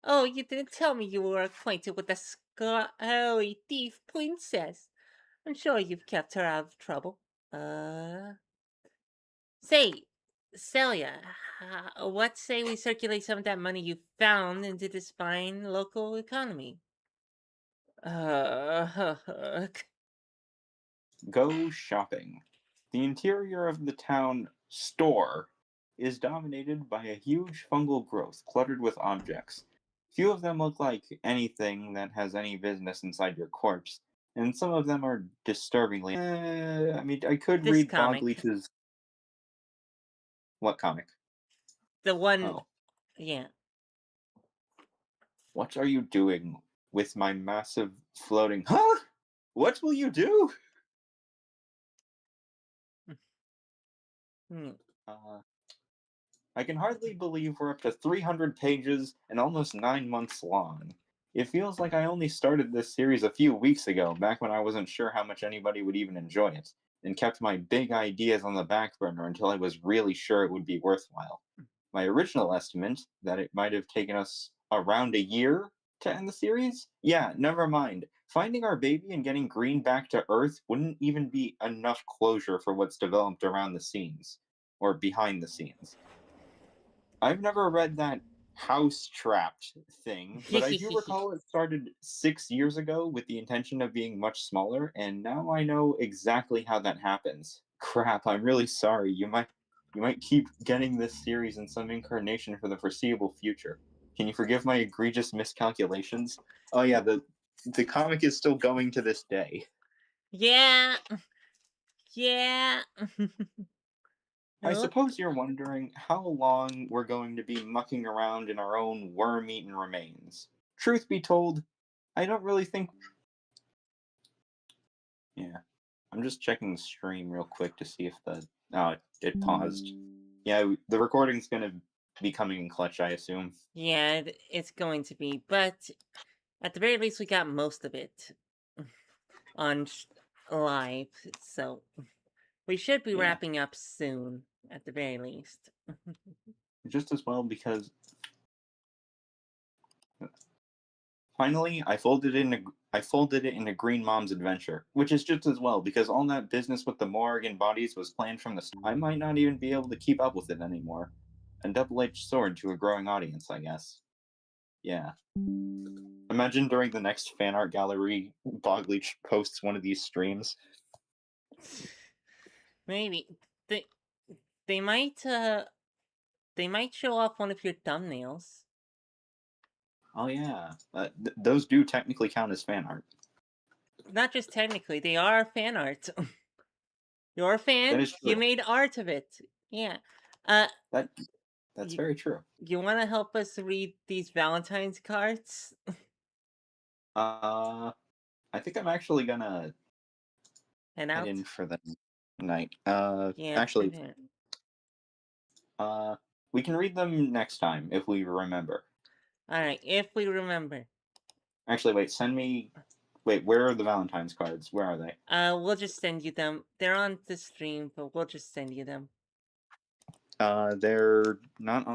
Oh, you didn't tell me you were acquainted with the scully thief princess. I'm sure you've kept her out of trouble. Say, Celia, what say we circulate some of that money you found into this fine local economy? Uh, Go shopping. The interior of the town store is dominated by a huge fungal growth cluttered with objects. Few of them look like anything that has any business inside your corpse, and some of them are disturbingly. I could this read comic, Bogleach's. What comic? the one, Oh. yeah. What are you doing with my massive floating. Huh? What will you do? Hmm. Uh, I can hardly believe we're up to 300 pages and almost 9 months long. It feels like I only started this series a few weeks ago, back when I wasn't sure how much anybody would even enjoy it. and kept my big ideas on the back burner until I was really sure it would be worthwhile. My original estimate that it might have taken us around a year to end the series? Yeah, never mind. Finding our baby and getting Green back to Earth wouldn't even be enough closure for what's developed around the scenes, or behind the scenes. I've never read that house trapped thing, but I do recall it started 6 years ago with the intention of being much smaller, and now I know exactly how that happens. Crap, I'm really sorry. You might keep getting this series in some incarnation for the foreseeable future. Can you forgive my egregious miscalculations? Oh yeah, the comic is still going to this day. Yeah, yeah. I Look, suppose you're wondering how long we're going to be mucking around in our own worm eaten remains. Truth be told, I don't really think. Yeah. I'm just checking the stream real quick to see if the. Oh, it paused. Yeah, the recording's gonna be coming in clutch, I assume. yeah, it's going to be, but at the very least, we got most of it on live, so we should be Yeah. wrapping up soon, at the very least. Just as well because. Finally, I folded it into Green Mom's adventure, which is just as well because all that business with the morgue and bodies was planned from the start. I might not even be able to keep up with it anymore. A double-edged sword to a growing audience, I guess. Yeah. Imagine during the next fan art gallery, Bogley posts one of these streams. Maybe they they might they might show off one of your thumbnails. Oh yeah, those do technically count as fan art. Not just technically, they are fan art. You're a That fan. is You true. made art of it. Yeah. Uh, That that's you, very true. you want to help us read these Valentine's cards? Uh, I think I'm actually gonna And head out? in for the night. Yeah, Actually, Uh, we can read them next time if we remember. all right. If we remember, Actually, wait. Send me. Wait, where are the Valentine's cards? Where are they? we'll just send you them. They're on the stream, but we'll just send you them. They're not on